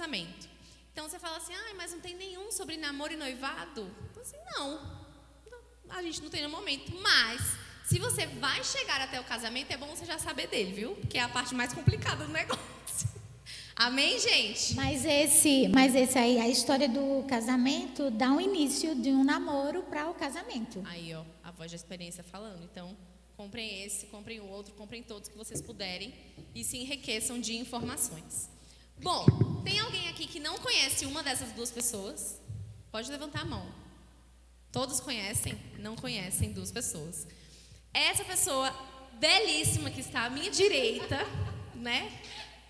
casamento. Então você fala assim, mas não tem nenhum sobre namoro e noivado? Então, assim, não, a gente não tem no momento. Mas, se você vai chegar até o casamento, é bom você já saber dele, viu? Porque é a parte mais complicada do negócio. Amém, gente? Mas esse aí, a história do casamento, dá um início de um namoro para o casamento. Aí, ó, a voz da experiência falando. Então, comprem esse, comprem o outro, comprem todos que vocês puderem e se enriqueçam de informações. Bom, tem alguém aqui que não conhece uma dessas duas pessoas? Pode levantar a mão. Todos conhecem? Não conhecem duas pessoas. Essa pessoa belíssima que está à minha direita, né?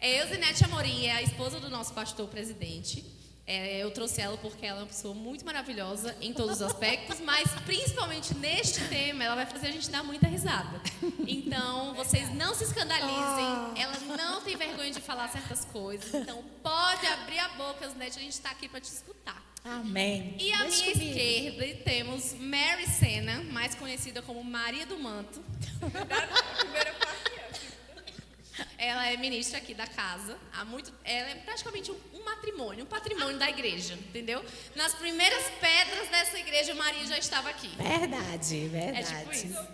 É Eusinete Amorim, é a esposa do nosso pastor presidente. Eu trouxe ela porque ela é uma pessoa muito maravilhosa em todos os aspectos, mas principalmente neste tema, ela vai fazer a gente dar muita risada. Então, vocês não se escandalizem, ela não tem vergonha de falar certas coisas. Então, pode abrir a boca, Eusinete, a gente está aqui para te escutar. Amém. E à minha esquerda temos Mary Sena, mais conhecida como Maria do Manto. Ela é ministra aqui da casa. Ela é praticamente um matrimônio, um patrimônio da igreja, entendeu? Nas primeiras pedras dessa igreja, Maria já estava aqui. Verdade. É tipo isso.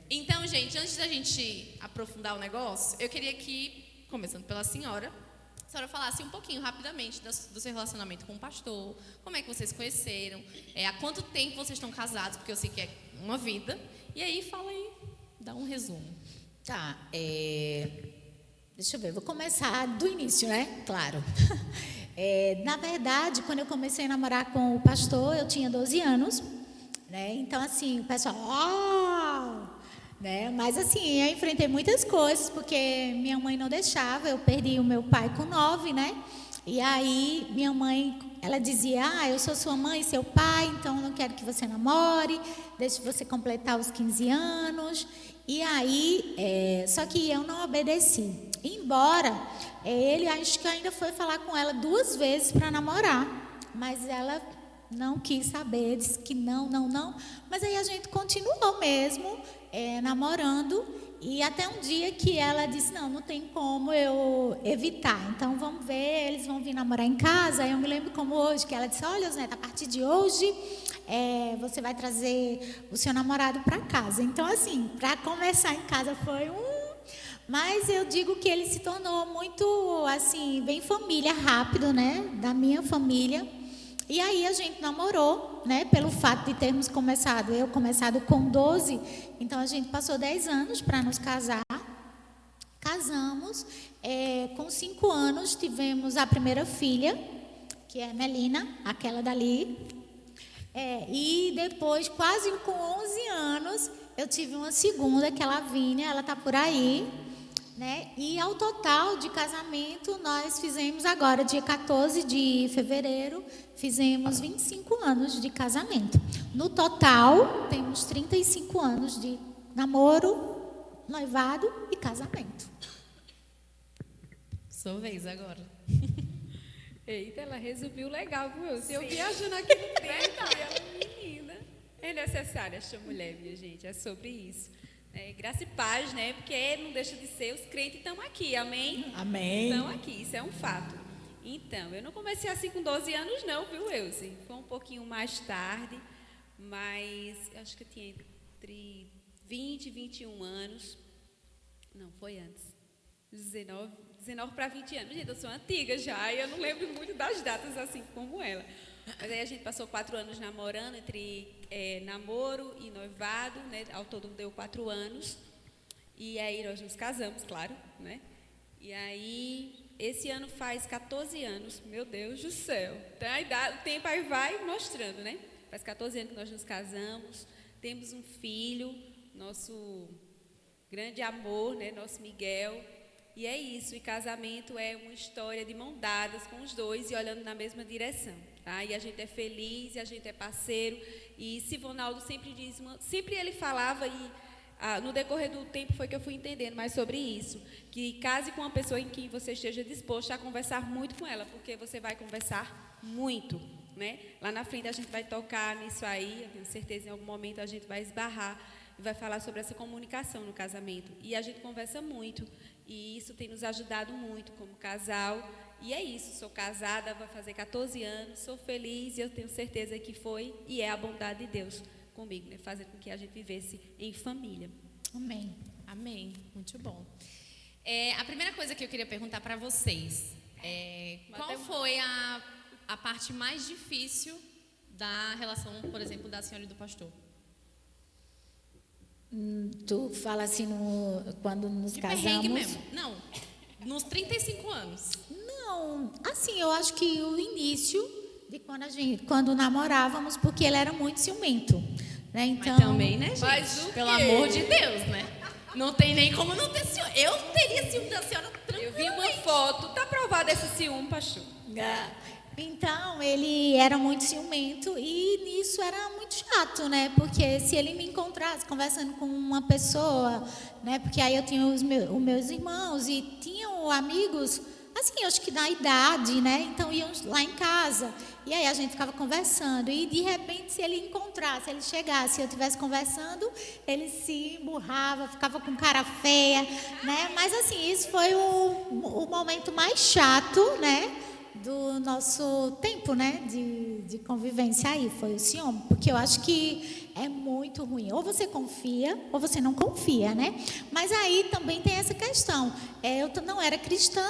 Então, gente, antes da gente aprofundar o negócio, eu queria que, começando pela senhora, a senhora falasse um pouquinho, rapidamente, do seu relacionamento com o pastor, como é que vocês conheceram, há quanto tempo vocês estão casados, porque eu sei que é uma vida, e aí fala aí, dá um resumo. Tá, deixa eu ver, vou começar do início, né? Claro. Na verdade, quando eu comecei a namorar com o pastor, eu tinha 12 anos, né? Então, assim, o pessoal, né? Mas, assim, eu enfrentei muitas coisas, porque minha mãe não deixava, eu perdi o meu pai com 9, né? E aí, minha mãe, ela dizia, eu sou sua mãe e seu pai, então não quero que você namore, deixe você completar os 15 anos. E aí, só que eu não obedeci. Embora ele, acho que ainda foi falar com ela 2 vezes para namorar, mas ela não quis saber, disse que não. Mas aí a gente continuou mesmo namorando, e até um dia que ela disse, não tem como eu evitar, então vamos ver, eles vão vir namorar em casa. Aí eu me lembro como hoje, que ela disse, olha, Osneta, a partir de hoje você vai trazer o seu namorado para casa. Então, assim, para começar em casa foi mas eu digo que ele se tornou muito, assim, bem família, rápido, né, da minha família. E aí a gente namorou, né, pelo fato de termos começado com 12, então a gente passou 10 anos para nos casar. Casamos, com 5 anos tivemos a primeira filha, que é a Melina, aquela dali. E depois, quase com 11 anos, eu tive uma segunda, que é a Lavínia, ela está por aí, né? E ao total de casamento, nós fizemos agora, dia 14 de fevereiro, fizemos 25 anos de casamento. No total, temos 35 anos de namoro, noivado e casamento. Sua vez agora. Eita, ela resumiu legal, viu? Eu viajando aqui no tempo e ela, menina. É necessária esta mulher, minha gente, é sobre isso. Graça e paz, né? Porque não deixa de ser, os crentes estão aqui, amém? Amém. Estão aqui, isso é um fato. Então, eu não comecei assim com 12 anos não, viu, Elze? Foi um pouquinho mais tarde, mas eu acho que eu tinha entre 20 e 21 anos. Não, foi antes. 19 para 20 anos. Gente, eu sou antiga já e eu não lembro muito das datas assim como ela. Mas aí a gente passou 4 anos namorando, entre namoro e noivado, né? Ao todo deu 4 anos. E aí nós nos casamos, claro, né? E aí, esse ano faz 14 anos, meu Deus do céu. Então, o tempo aí vai mostrando, né? Faz 14 anos que nós nos casamos, temos um filho, nosso grande amor, né? Nosso Miguel. E é isso, e casamento é uma história de mão dadas com os dois e olhando na mesma direção, tá? E a gente é feliz, e a gente é parceiro, e Sivonaldo sempre diz, sempre ele falava, e no decorrer do tempo foi que eu fui entendendo mais sobre isso, que case com uma pessoa em que você esteja disposto a conversar muito com ela, porque você vai conversar muito, né? Lá na frente a gente vai tocar nisso aí, eu tenho certeza em algum momento a gente vai esbarrar e vai falar sobre essa comunicação no casamento, e a gente conversa muito. E isso tem nos ajudado muito como casal E é isso, sou casada, vai fazer 14 anos, sou feliz e eu tenho certeza que foi e é a bondade de Deus comigo, né? Fazer com que a gente vivesse em família. Amém. Amém. Muito bom. A primeira coisa que eu queria perguntar para vocês qual foi a parte mais difícil da relação, por exemplo, da senhora e do pastor? Tu fala assim quando nos De casamos? perrengue mesmo. Não, nos 35 anos. Não, assim, eu acho que o início de quando namorávamos, porque ele era muito ciumento, né? Então, Mas também, né, gente? Mas o Pelo quê? amor de Deus, né? Não tem nem como não ter ciúme. Eu teria ciúme da senhora Eu vi uma tranquilamente. foto, tá provado esse ciúme, pastor? Então, ele era muito ciumento e nisso era muito chato, né? Porque se ele me encontrasse conversando com uma pessoa, né? Porque aí eu tinha os meus irmãos e tinham amigos, assim, acho que da idade, né? Então, iam lá em casa. E aí a gente ficava conversando. E, de repente, se ele encontrasse, ele chegasse e eu estivesse conversando, ele se emburrava, ficava com cara feia, né? Mas, assim, isso foi o momento mais chato, né? Do nosso tempo, né, de convivência aí, foi o ciúme, porque eu acho que é muito ruim, ou você confia, ou você não confia, né, mas aí também tem essa questão, eu não era cristã,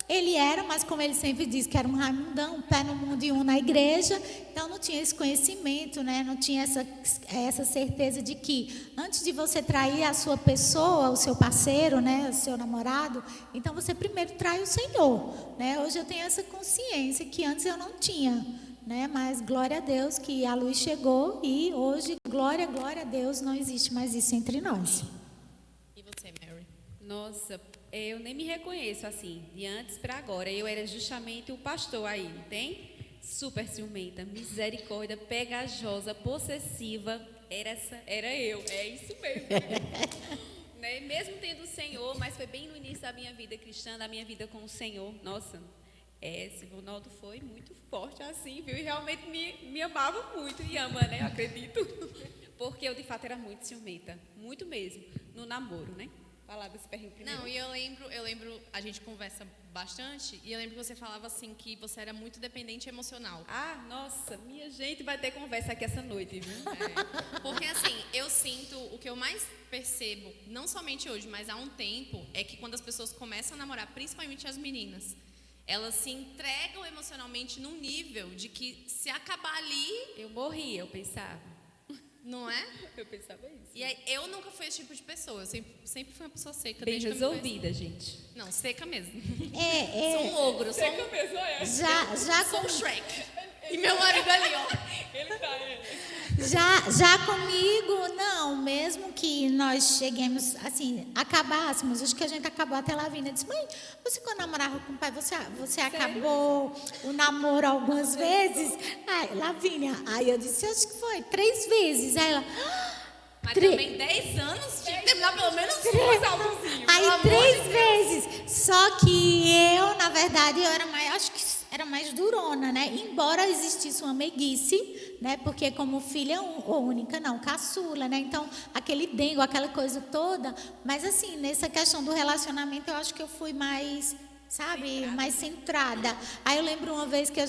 ele era, mas como ele sempre diz que era um Raimundão, um pé no mundo e um na igreja, então não tinha esse conhecimento, né? Não tinha essa certeza de que antes de você trair a sua pessoa, o seu parceiro, né? O seu namorado, então você primeiro trai o Senhor, né? Hoje eu tenho essa consciência que antes eu não tinha, né? Mas glória a Deus que a luz chegou e hoje, glória a Deus, não existe mais isso entre nós. E você, Mary? Nossa, eu nem me reconheço assim, de antes para agora. Eu era justamente o pastor aí, não tem? Super ciumenta, misericórdia, pegajosa, possessiva. Era eu, é isso mesmo. Né? Mesmo tendo o Senhor, mas foi bem no início da minha vida cristã, da minha vida com o Senhor. Nossa, esse Ronaldo foi muito forte assim, viu? E realmente me amava muito e ama, né? Acredito. Porque eu, de fato, era muito ciumenta, muito mesmo, no namoro, né? Falar desse perrengue primeiro. Não, e eu lembro, a gente conversa bastante, e eu lembro que você falava assim que você era muito dependente emocional. Ah, nossa, minha gente vai ter conversa aqui essa noite, viu? Porque assim, eu sinto, o que eu mais percebo, não somente hoje, mas há um tempo, é que quando as pessoas começam a namorar, principalmente as meninas, elas se entregam emocionalmente num nível de que se acabar ali, Eu morria, eu pensava. não é? Eu pensava isso. E aí, eu nunca fui esse tipo de pessoa, eu sempre fui uma pessoa seca. Bem desde que eu me resolvida, gente. conheço. Não, seca mesmo. É, Sou um ogro, sou um, mesmo, é. já sou com um Shrek. E meu marido ali, ó. Ele tá, Já comigo, não, mesmo que nós cheguemos, assim, acabássemos, acho que a gente acabou até Lavínia, disse, mãe, você quando namorava com o pai, você acabou o namoro algumas vezes? Ai, Lavínia, aí eu disse, acho que foi 3 vezes, aí ela, Mas Tre- também 10 anos, tinha que terminar pelo menos um. aí 3 vezes, só que eu, na verdade, eu era mais, acho que era mais durona, né? Embora existisse uma meiguice, né? Porque como filha única, não, caçula, né? Então, aquele dengo, aquela coisa toda. Mas, assim, nessa questão do relacionamento, eu acho que eu fui mais, sabe, mais centrada. Aí eu lembro uma vez que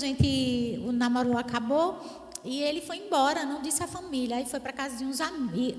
o namoro acabou e ele foi embora, não disse à família. Aí foi para casa de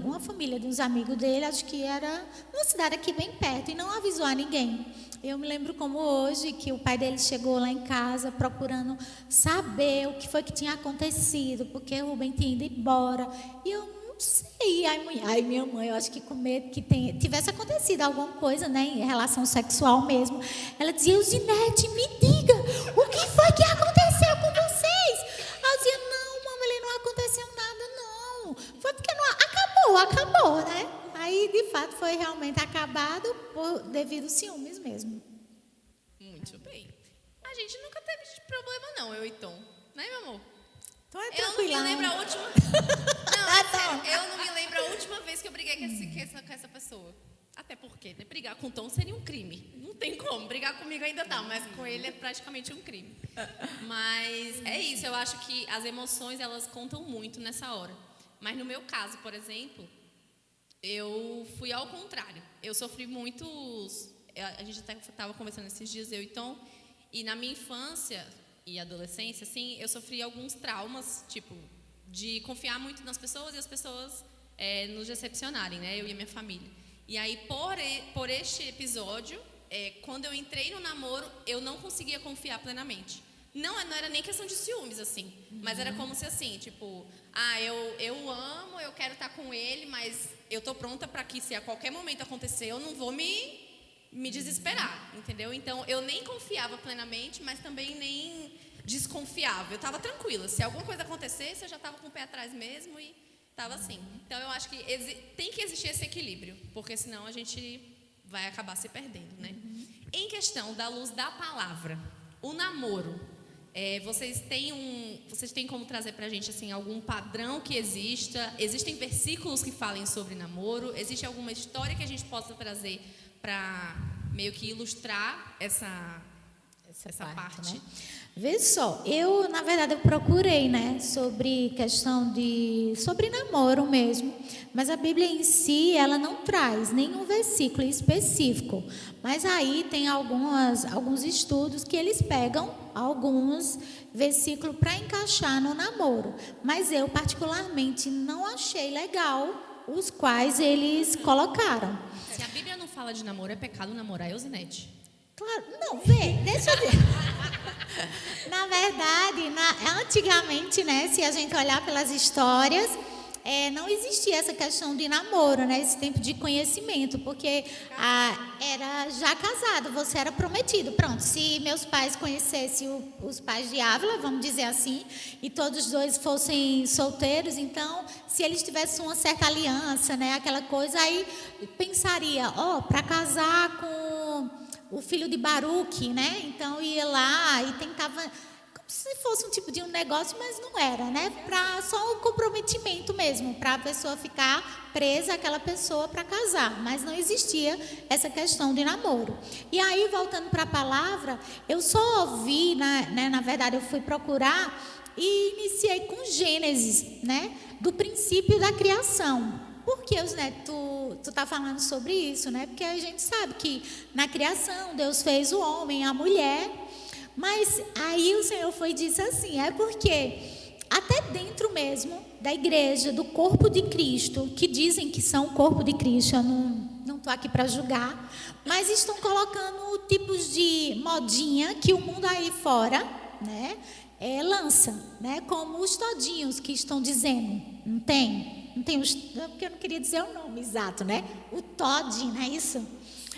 uma família de uns amigos dele, acho que era uma cidade aqui bem perto, e não avisou a ninguém. Eu me lembro como hoje, que o pai dele chegou lá em casa procurando saber o que foi que tinha acontecido, porque o Rubem tinha ido embora. E eu não sei. Aí minha mãe, eu acho que com medo que tivesse acontecido alguma coisa, né, em relação sexual mesmo, ela dizia, Euzinete, me diga, o que foi que aconteceu com vocês? Aí eu dizia, não, mamãe, não aconteceu nada, não. Foi porque não acabou, né? Aí, de fato, foi realmente acabado devido aos ciúmes mesmo. Muito bem. A gente nunca teve esse problema, não, eu e Tom. Né, meu amor? Então é Eu não tranquilo. me lembro a última. Não, Ah, é tá. sério, eu não me lembro a última vez que eu briguei com essa pessoa. Até porque, né? Brigar com o Tom seria um crime. Não tem como. Brigar comigo ainda dá, mas com ele é praticamente um crime. Mas é isso, eu acho que as emoções, elas contam muito nessa hora. Mas no meu caso, por exemplo, eu fui ao contrário. Eu sofri muitos... A gente até estava conversando esses dias, eu e Tom, E na minha infância e adolescência, assim, eu sofri alguns traumas, tipo, de confiar muito nas pessoas e as pessoas nos decepcionarem, né? Eu e a minha família. E aí, por este episódio, quando eu entrei no namoro, eu não conseguia confiar plenamente. Não era nem questão de ciúmes, assim. Mas era como se assim, tipo... eu amo, eu quero estar com ele, mas eu tô pronta para que, se a qualquer momento acontecer, eu não vou me desesperar, entendeu? Então, eu nem confiava plenamente, mas também nem desconfiava. Eu estava tranquila. Se alguma coisa acontecesse, eu já estava com o pé atrás mesmo e estava assim. Então, eu acho que tem que existir esse equilíbrio, porque senão a gente vai acabar se perdendo, né? Em questão da luz da palavra, o namoro, vocês têm como trazer pra gente assim, algum padrão que exista? Existem versículos que falem sobre namoro? Existe alguma história que a gente possa trazer para meio que ilustrar essa parte? Né? Vê só, na verdade, eu procurei, né, sobre namoro mesmo, mas a Bíblia em si, ela não traz nenhum versículo específico, mas aí tem alguns estudos que eles pegam alguns versículos para encaixar no namoro, mas eu particularmente não achei legal os quais eles colocaram. Se a Bíblia não fala de namoro, é pecado namorar, Eusinete? Claro, não, deixa eu ver. Na verdade, antigamente, né, se a gente olhar pelas histórias, não existia essa questão de namoro, né, esse tempo de conhecimento, porque era já casado, você era prometido. Pronto, se meus pais conhecessem os pais de Ávila, vamos dizer assim, e todos dois fossem solteiros, então, se eles tivessem uma certa aliança, né, aquela coisa, aí pensaria, para casar com o filho de Baruque, né? Então ia lá e tentava, como se fosse um tipo de um negócio, mas não era, né? Para só um comprometimento mesmo, para a pessoa ficar presa àquela pessoa para casar, mas não existia essa questão de namoro. E aí, voltando para a palavra, eu só ouvi, né? Na verdade, eu fui procurar e iniciei com Gênesis, né? Do princípio da criação. Por que, né, tu tá falando sobre isso, né? Porque a gente sabe que na criação Deus fez o homem, a mulher, mas aí o Senhor foi e disse assim, porque até dentro mesmo da igreja, do corpo de Cristo, que dizem que são o corpo de Cristo, eu não estou aqui para julgar, mas estão colocando tipos de modinha que o mundo aí fora, né, lança, né, como os todinhos que estão dizendo, não tem porque eu não queria dizer o nome exato, né? O Todd, não é isso?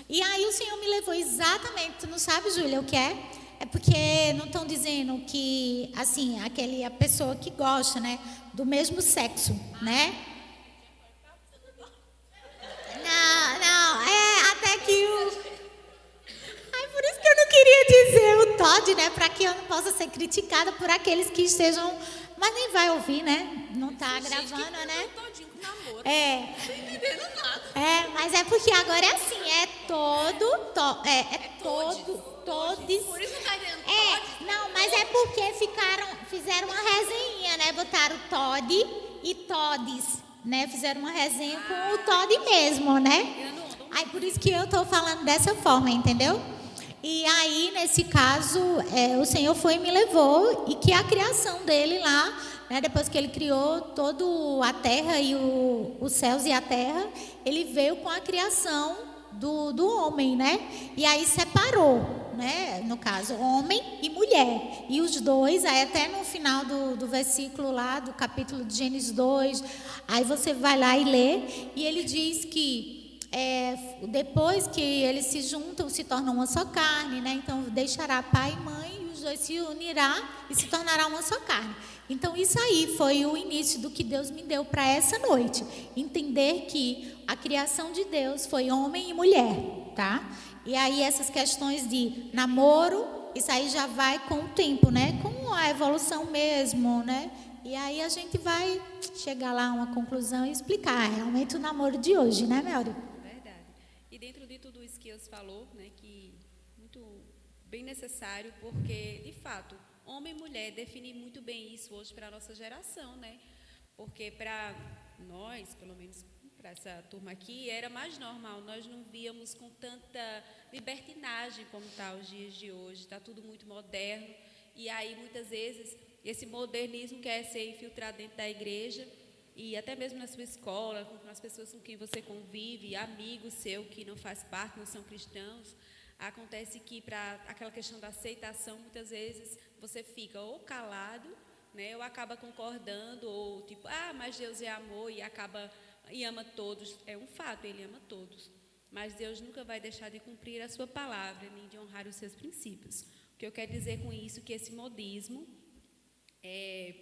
E aí o Senhor me levou exatamente, tu não sabe, Júlia, o que é? É porque não estão dizendo que, assim, a pessoa que gosta, né, do mesmo sexo, né? Não, até que por isso que eu não queria dizer o Todd, né, para que eu não possa ser criticada por aqueles que estejam... Mas nem vai ouvir, né? Não tá gravando, né? Todinho com namoro. Não tô entendendo nada. Mas é porque agora é assim, todos. Por isso não tá entendendo. Não, mas é porque fizeram uma resenha, né? Botaram Todd e Todes, né? Fizeram uma resenha com o Todd mesmo, né? Aí por isso que eu tô falando dessa forma, entendeu? E aí, nesse caso, o Senhor foi e me levou, e que a criação dele lá, né, depois que ele criou toda a terra e os céus e a terra, ele veio com a criação do homem, né? E aí separou, né? No caso, homem e mulher. E os dois, aí até no final do versículo lá, do capítulo de Gênesis 2, aí você vai lá e lê, e ele diz que depois que eles se juntam, se tornam uma só carne, né? Então deixará pai e mãe, e os dois se unirá e se tornará uma só carne. Então isso aí foi o início do que Deus me deu para essa noite, entender que a criação de Deus foi homem e mulher, tá? E aí essas questões de namoro, isso aí já vai com o tempo, né? Com a evolução mesmo, né? E aí a gente vai chegar lá a uma conclusão e explicar realmente o namoro de hoje, né, Melry? E dentro de tudo isso que Deus falou, né, que muito bem necessário, porque, de fato, homem e mulher definem muito bem isso hoje para a nossa geração, né? Porque para nós, pelo menos para essa turma aqui, era mais normal. Nós não víamos com tanta libertinagem como está os dias de hoje. Está tudo muito moderno. E aí, muitas vezes, esse modernismo quer ser infiltrado dentro da igreja e até mesmo na sua escola, com as pessoas com quem você convive, amigos seu que não faz parte, não são cristãos. Acontece que para aquela questão da aceitação, muitas vezes você fica ou calado, né, ou acaba concordando, ou tipo, mas Deus é amor e ama todos. É um fato, Ele ama todos. Mas Deus nunca vai deixar de cumprir a sua palavra, nem de honrar os seus princípios. O que eu quero dizer com isso, que esse modismo,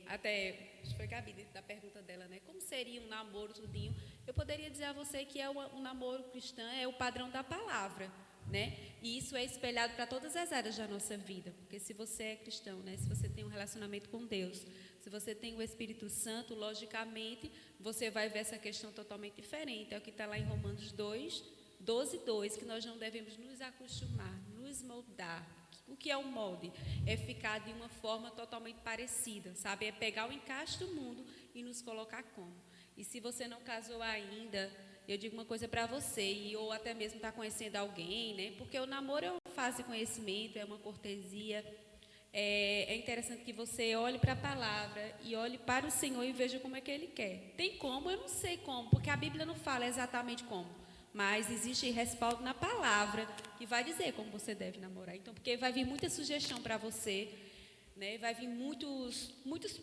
até, acho que foi Gabi, dentro da pergunta dela, né? Como seria um namoro tudinho? Eu poderia dizer a você que um namoro cristão é o padrão da palavra, né? E isso é espelhado para todas as áreas da nossa vida, porque se você é cristão, né? Se você tem um relacionamento com Deus, se você tem o Espírito Santo, logicamente, você vai ver essa questão totalmente diferente. É o que está lá em Romanos 12:2, que nós não devemos nos acostumar, nos moldar. O que é um molde? É ficar de uma forma totalmente parecida, sabe? É pegar o encaixe do mundo e nos colocar como. E se você não casou ainda, eu digo uma coisa para você, ou até mesmo está conhecendo alguém, né? Porque o namoro é uma fase de conhecimento, é uma cortesia. É interessante que você olhe para a palavra e olhe para o Senhor e veja como é que Ele quer. Tem como? Eu não sei como, porque a Bíblia não fala exatamente como. Mas existe respaldo na palavra que vai dizer como você deve namorar. Então, porque vai vir muita sugestão para você, né? Vai vir muitos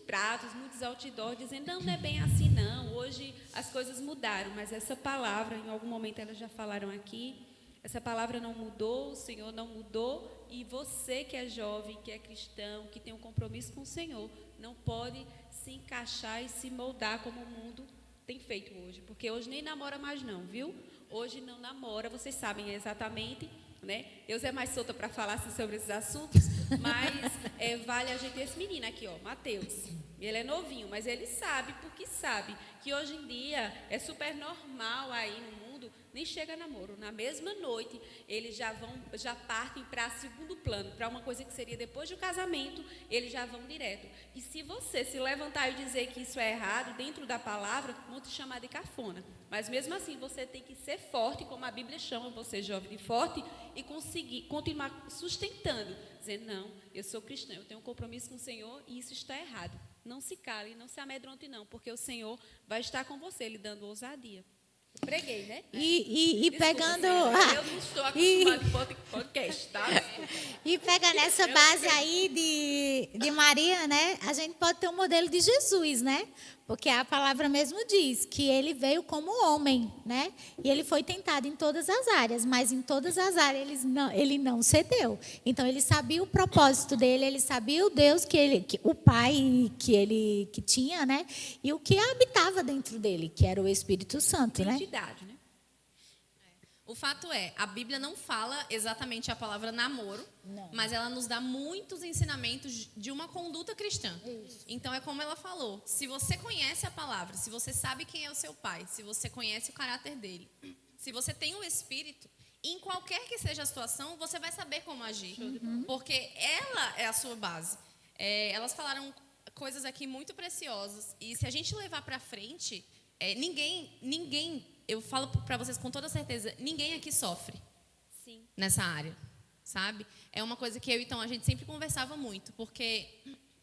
pratos, muitos outdoors dizendo, não é bem assim não, hoje as coisas mudaram, mas essa palavra, em algum momento elas já falaram aqui, essa palavra não mudou, o Senhor não mudou, e você que é jovem, que é cristão, que tem um compromisso com o Senhor, não pode se encaixar e se moldar como o mundo tem feito hoje, porque hoje nem namora mais não, viu? Hoje não namora, vocês sabem exatamente, né? Eu é mais solta para falar assim, sobre esses assuntos, mas vale a gente, esse menino aqui, ó, Mateus, ele é novinho, mas ele sabe, porque sabe que hoje em dia é super normal aí no mundo, nem chega namoro, na mesma noite eles já partem para segundo plano, para uma coisa que seria depois do casamento, eles já vão direto. E se você se levantar e dizer que isso é errado dentro da palavra, vão te chamar de cafona. Mas mesmo assim você tem que ser forte, como a Bíblia chama você jovem de forte, e conseguir continuar sustentando, dizendo, não, eu sou cristão, eu tenho um compromisso com o Senhor e isso está errado. Não se cale, não se amedronte não, porque o Senhor vai estar com você, lhe dando ousadia. Eu preguei, né? E Desculpa, pegando. senhora, eu não estou acostumada com podcast, tá? E pegando essa base aí de Maria, né? A gente pode ter um modelo de Jesus, né? Porque a palavra mesmo diz que ele veio como homem, né? E ele foi tentado em todas as áreas, mas em todas as áreas ele não cedeu. Então ele sabia o propósito dele, ele sabia o Deus o Pai que tinha, né? E o que habitava dentro dele, que era o Espírito Santo, né? Identidade, né? O fato é, a Bíblia não fala exatamente a palavra namoro, Não. mas ela nos dá muitos ensinamentos de uma conduta cristã. Isso. Então, é como ela falou, se você conhece a palavra, se você sabe quem é o seu pai, se você conhece o caráter dele, se você tem o Espírito, em qualquer que seja a situação, você vai saber como agir, porque ela é a sua base. Elas falaram coisas aqui muito preciosas, e se a gente levar para frente, ninguém, eu falo para vocês com toda certeza, ninguém aqui sofre. Sim. Nessa área, sabe? É uma coisa que a gente sempre conversava muito, porque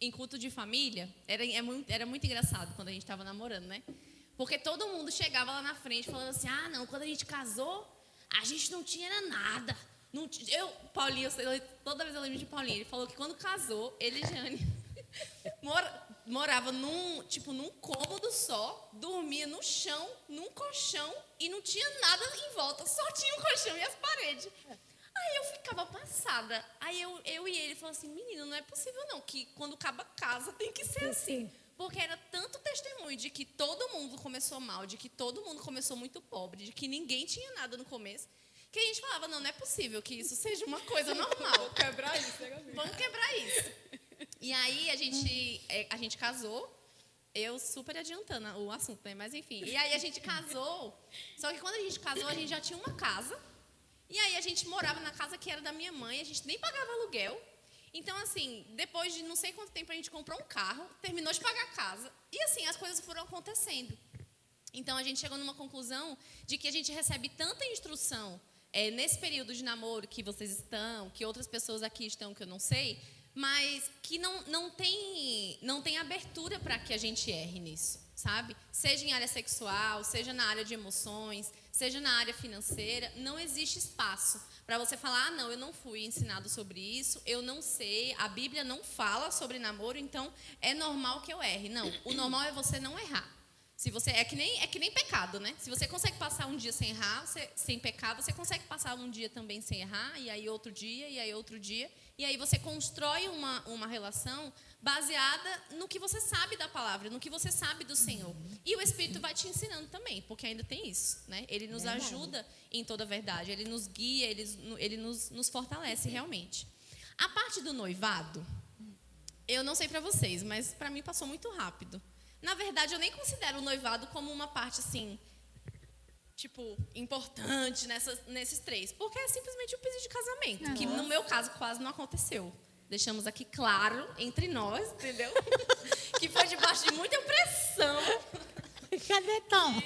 em culto de família, era muito engraçado quando a gente estava namorando, né? Porque todo mundo chegava lá na frente falando assim, não, quando a gente casou, a gente não tinha nada. Paulinho, toda vez eu lembro de Paulinho, ele falou que quando casou, ele e Jane morava num cômodo só, dormia no chão, num colchão, e não tinha nada em volta, só tinha o colchão e as paredes. Aí eu ficava passada. Aí eu e ele falamos assim, menino, não é possível não, que quando acaba a casa tem que ser assim. Porque era tanto testemunho de que todo mundo começou mal, de que todo mundo começou muito pobre, de que ninguém tinha nada no começo, que a gente falava, não é possível que isso seja uma coisa normal. Vamos quebrar isso, né, Gabi? Vamos quebrar isso. E aí a gente casou, eu super adiantando o assunto, né? Mas enfim. E aí a gente casou, só que quando a gente casou, a gente já tinha uma casa. E aí a gente morava na casa que era da minha mãe, a gente nem pagava aluguel. Então, assim, depois de não sei quanto tempo a gente comprou um carro, terminou de pagar a casa. E assim, as coisas foram acontecendo. Então, a gente chegou numa conclusão de que a gente recebe tanta instrução nesse período de namoro que vocês estão, que outras pessoas aqui estão, que eu não sei, mas que não tem abertura para que a gente erre nisso, sabe? Seja em área sexual, seja na área de emoções, seja na área financeira, não existe espaço para você falar, não, eu não fui ensinado sobre isso, eu não sei, a Bíblia não fala sobre namoro, então é normal que eu erre. Não, o normal é você não errar. Se você é que nem pecado, né? Se você consegue passar um dia sem errar, sem pecar, você consegue passar um dia também sem errar, e aí outro dia, e aí outro dia, e aí você constrói uma relação baseada no que você sabe da palavra, no que você sabe do Senhor. E o Espírito vai te ensinando também, porque ainda tem isso, né? Ele nos ajuda em toda a verdade, ele nos guia, ele nos fortalece realmente. A parte do noivado, eu não sei para vocês, mas para mim passou muito rápido. Na verdade, eu nem considero o noivado como uma parte, assim, tipo, importante nesses 3. Porque é simplesmente o pedido de casamento, que no meu caso quase não aconteceu. Deixamos aqui claro, entre nós, entendeu? Que foi debaixo de muita pressão. Cadê Tom?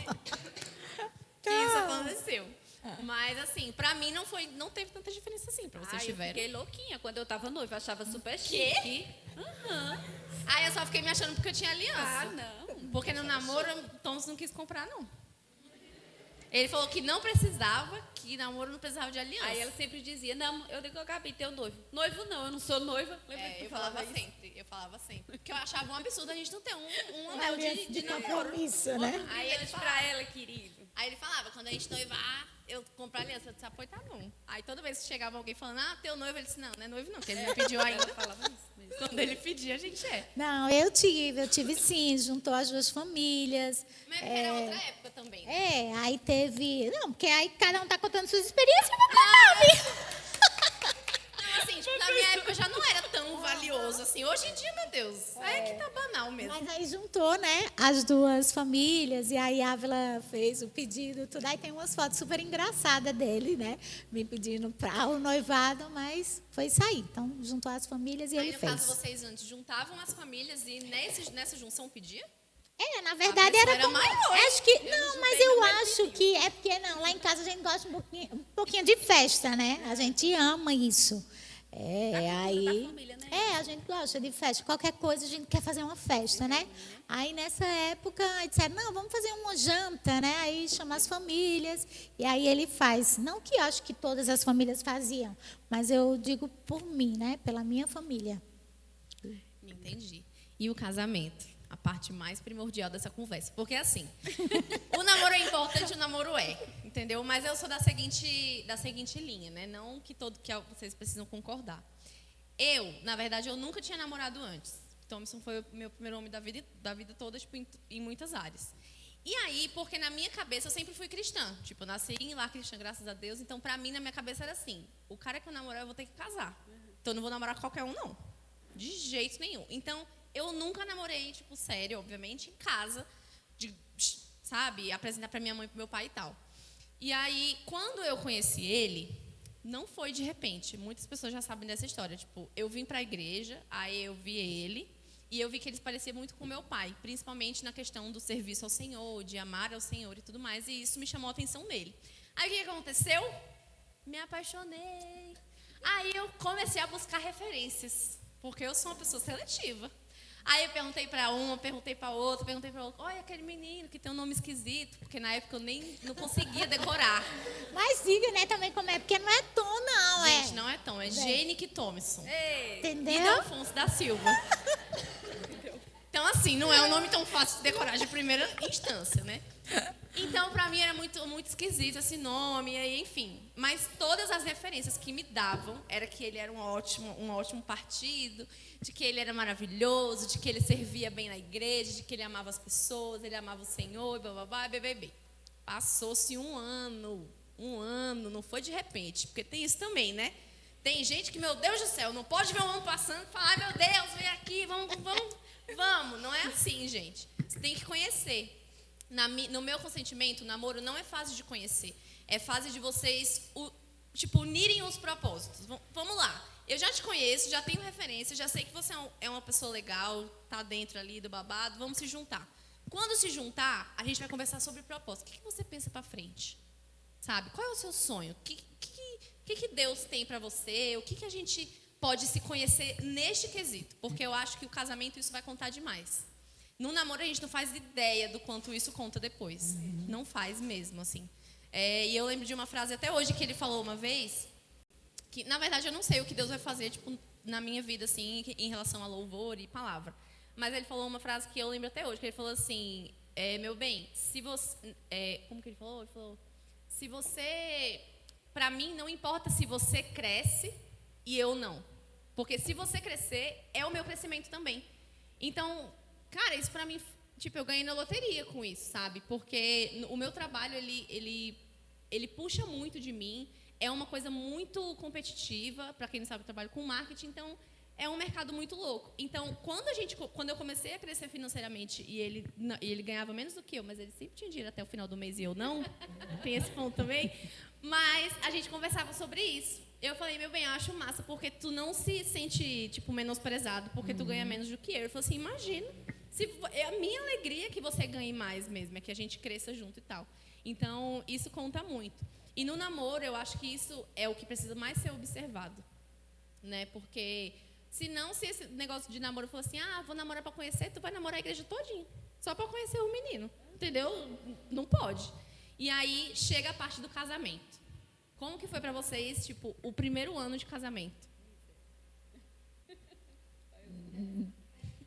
Que isso aconteceu. Mas, assim, pra mim não teve tanta diferença assim, pra vocês tiverem. Eu fiquei louquinha quando eu tava noiva, achava super chique. Eu só fiquei me achando porque eu tinha aliança. Não. Porque no namoro, o Thomas não quis comprar, não. Ele falou que não precisava, que namoro não precisava de aliança. Aí ela sempre dizia, não, eu digo, Gabi, teu noivo. Noivo não, eu não sou noiva. Eu falava sempre. Porque eu achava um absurdo a gente não ter um anel de namoro. Isso, né? Aí ele pra ela, querido. Aí ele falava, quando a gente noivar, eu compro aliança. Eu disse, tá bom. Aí toda vez que chegava alguém falando, teu noivo, ele disse, não é noivo não, porque ele não pediu ainda. Ela falava isso mesmo. Quando ele pedir, a gente é. Não, eu tive sim, juntou as 2 famílias. Mas era outra época também. Né? Aí teve... Não, porque aí cada um tá contando suas experiências, não. Não, assim, tipo, na minha época já não era tão valioso assim. Hoje em dia, meu Deus, é que tá banal mesmo. Mas aí juntou, né, as 2 famílias, e aí a Ávila fez o pedido, tudo. Aí tem umas fotos super engraçadas dele, né, me pedindo para o noivado, mas foi isso aí. Então, juntou as famílias e aí, ele no fez. caso, vocês antes juntavam as famílias e nessa junção pedia? Na verdade era como... maior. Acho que não, mas eu acho que é porque não, lá em casa a gente gosta um pouquinho de festa, né? A gente ama isso. Aí da família, né? a gente gosta de festa. Qualquer coisa a gente quer fazer uma festa, né? Aí nessa época disseram, não, vamos fazer uma janta, né? Aí chama as famílias e aí ele faz. Não que eu acho que todas as famílias faziam, mas eu digo por mim, né? Pela minha família. Entendi. E o casamento? A parte mais primordial dessa conversa. Porque, assim, o namoro é importante, o namoro entendeu? Mas eu sou da seguinte linha, né? Não que vocês precisam concordar. Na verdade, eu nunca tinha namorado antes. Thompson foi o meu primeiro homem da vida toda, tipo, em muitas áreas. E aí, porque na minha cabeça eu sempre fui cristã. Tipo, eu nasci em lar cristã, graças a Deus. Então, pra mim, na minha cabeça era assim, o cara que eu namorar, eu vou ter que casar. Então, eu não vou namorar qualquer um, não. De jeito nenhum. Então, eu nunca namorei, tipo, sério, obviamente, em casa, sabe, apresentar pra minha mãe e pro meu pai e tal. E aí, quando eu conheci ele, não foi de repente. Muitas pessoas já sabem dessa história. Tipo, eu vim pra igreja, aí eu vi ele, e eu vi que ele se parecia muito com meu pai, principalmente na questão do serviço ao Senhor, de amar ao Senhor e tudo mais, e isso me chamou a atenção nele. Aí, o que aconteceu? Me apaixonei. Aí, eu comecei a buscar referências, porque eu sou uma pessoa seletiva. Aí eu perguntei pra uma, perguntei pra outra, olha aquele menino que tem um nome esquisito, porque na época eu nem não conseguia decorar. Mas diga, né, também como é, porque não é Tom, não, Gente, não é Tom, é Jenick Thompson. Entendeu? E Alfonso da Silva. Então, assim, não é um nome tão fácil de decorar de primeira instância, né? Então, pra mim era muito, muito esquisito esse nome, aí, enfim. Mas todas as referências que me davam era que ele era um ótimo partido, de que ele era maravilhoso, de que ele servia bem na igreja, de que ele amava as pessoas, ele amava o Senhor, e blá, bebê. Passou-se um ano, não foi de repente, porque tem isso também, né? Tem gente que, meu Deus do céu, não pode ver um ano passando e falar, ai, meu Deus, vem aqui, vamos. Não é assim, gente. Você tem que conhecer. No meu consentimento, o namoro não é fase de conhecer. É fase de vocês, unirem os propósitos. Vamos lá. Eu já te conheço, já tenho referência, já sei que você é uma pessoa legal, tá dentro ali do babado, vamos se juntar. Quando se juntar, a gente vai conversar sobre propósito. O que você pensa para frente? Sabe? Qual é o seu sonho? O que Deus tem para você? O que a gente pode se conhecer neste quesito? Porque eu acho que o casamento, isso vai contar demais. No namoro, a gente não faz ideia do quanto isso conta depois. Não faz mesmo, assim. E eu lembro de uma frase até hoje que ele falou uma vez, que, na verdade, eu não sei o que Deus vai fazer, tipo, na minha vida, assim, em relação a louvor e palavra. Mas ele falou uma frase que eu lembro até hoje, que ele falou assim, meu bem, se você... como que ele falou? Ele falou, se você... Para mim, não importa se você cresce e eu não. Porque se você crescer, é o meu crescimento também. Então, cara, isso para mim, tipo, eu ganhei na loteria com isso, sabe? Porque o meu trabalho, ele puxa muito de mim. É uma coisa muito competitiva. Para quem não sabe, eu trabalho com marketing, então é um mercado muito louco. Então, quando eu comecei a crescer financeiramente e ele ganhava menos do que eu, mas ele sempre tinha dinheiro até o final do mês e eu não, tem esse ponto também. Mas a gente conversava sobre isso. Eu falei, meu bem, eu acho massa, porque tu não se sente, tipo, menosprezado, porque tu ganha menos do que eu. Ele falou assim, imagina, a minha alegria é que você ganhe mais mesmo, é que a gente cresça junto e tal. Então, isso conta muito. E no namoro, eu acho que isso é o que precisa mais ser observado, né? Porque, se esse negócio de namoro for assim, vou namorar para conhecer, tu vai namorar a igreja todinha, só para conhecer o menino, entendeu? Não pode. E aí, chega a parte do casamento. Como que foi para vocês, tipo, o primeiro ano de casamento?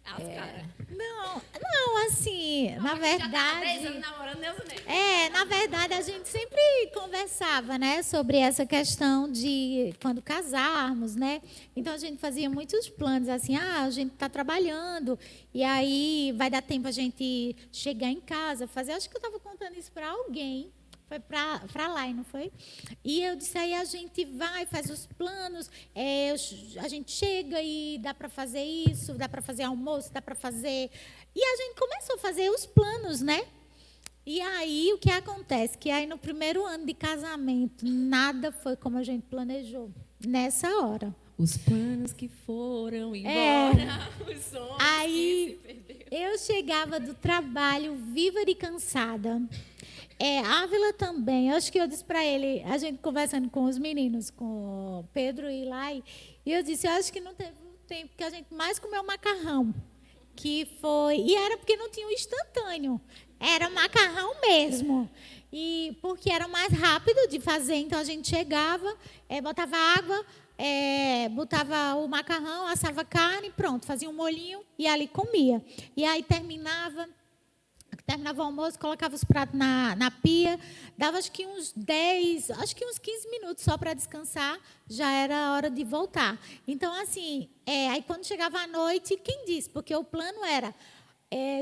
As caras. Não, assim, na verdade... Já tá 3 anos namorando, Deus o livre. Na verdade, a gente sempre conversava, né, sobre essa questão de quando casarmos, né? Então, a gente fazia muitos planos, assim, a gente está trabalhando, e aí vai dar tempo a gente chegar em casa, fazer... Acho que eu estava contando isso para alguém, foi para lá, não foi? E eu disse, aí a gente vai, faz os planos, a gente chega e dá para fazer isso, dá para fazer almoço, dá para fazer... E a gente começou a fazer os planos, né? E aí, o que acontece? Que aí, no primeiro ano de casamento, nada foi como a gente planejou, nessa hora. Os planos que foram embora, os sonhos aí, que se perderam. Eu chegava do trabalho viva de cansada. Ávila também, acho que eu disse para ele, a gente conversando com os meninos, com o Pedro e Lai, e eu disse, eu acho que não teve tempo que a gente mais comeu macarrão, que foi, e era porque não tinha o instantâneo, era macarrão mesmo, e porque era mais rápido de fazer, então a gente chegava, botava água, botava o macarrão, assava carne, pronto, fazia um molhinho e ali comia, e aí terminava o almoço, colocava os pratos na pia, dava acho que uns 15 minutos só para descansar, já era a hora de voltar. Então, assim, aí quando chegava a noite, quem disse? Porque o plano era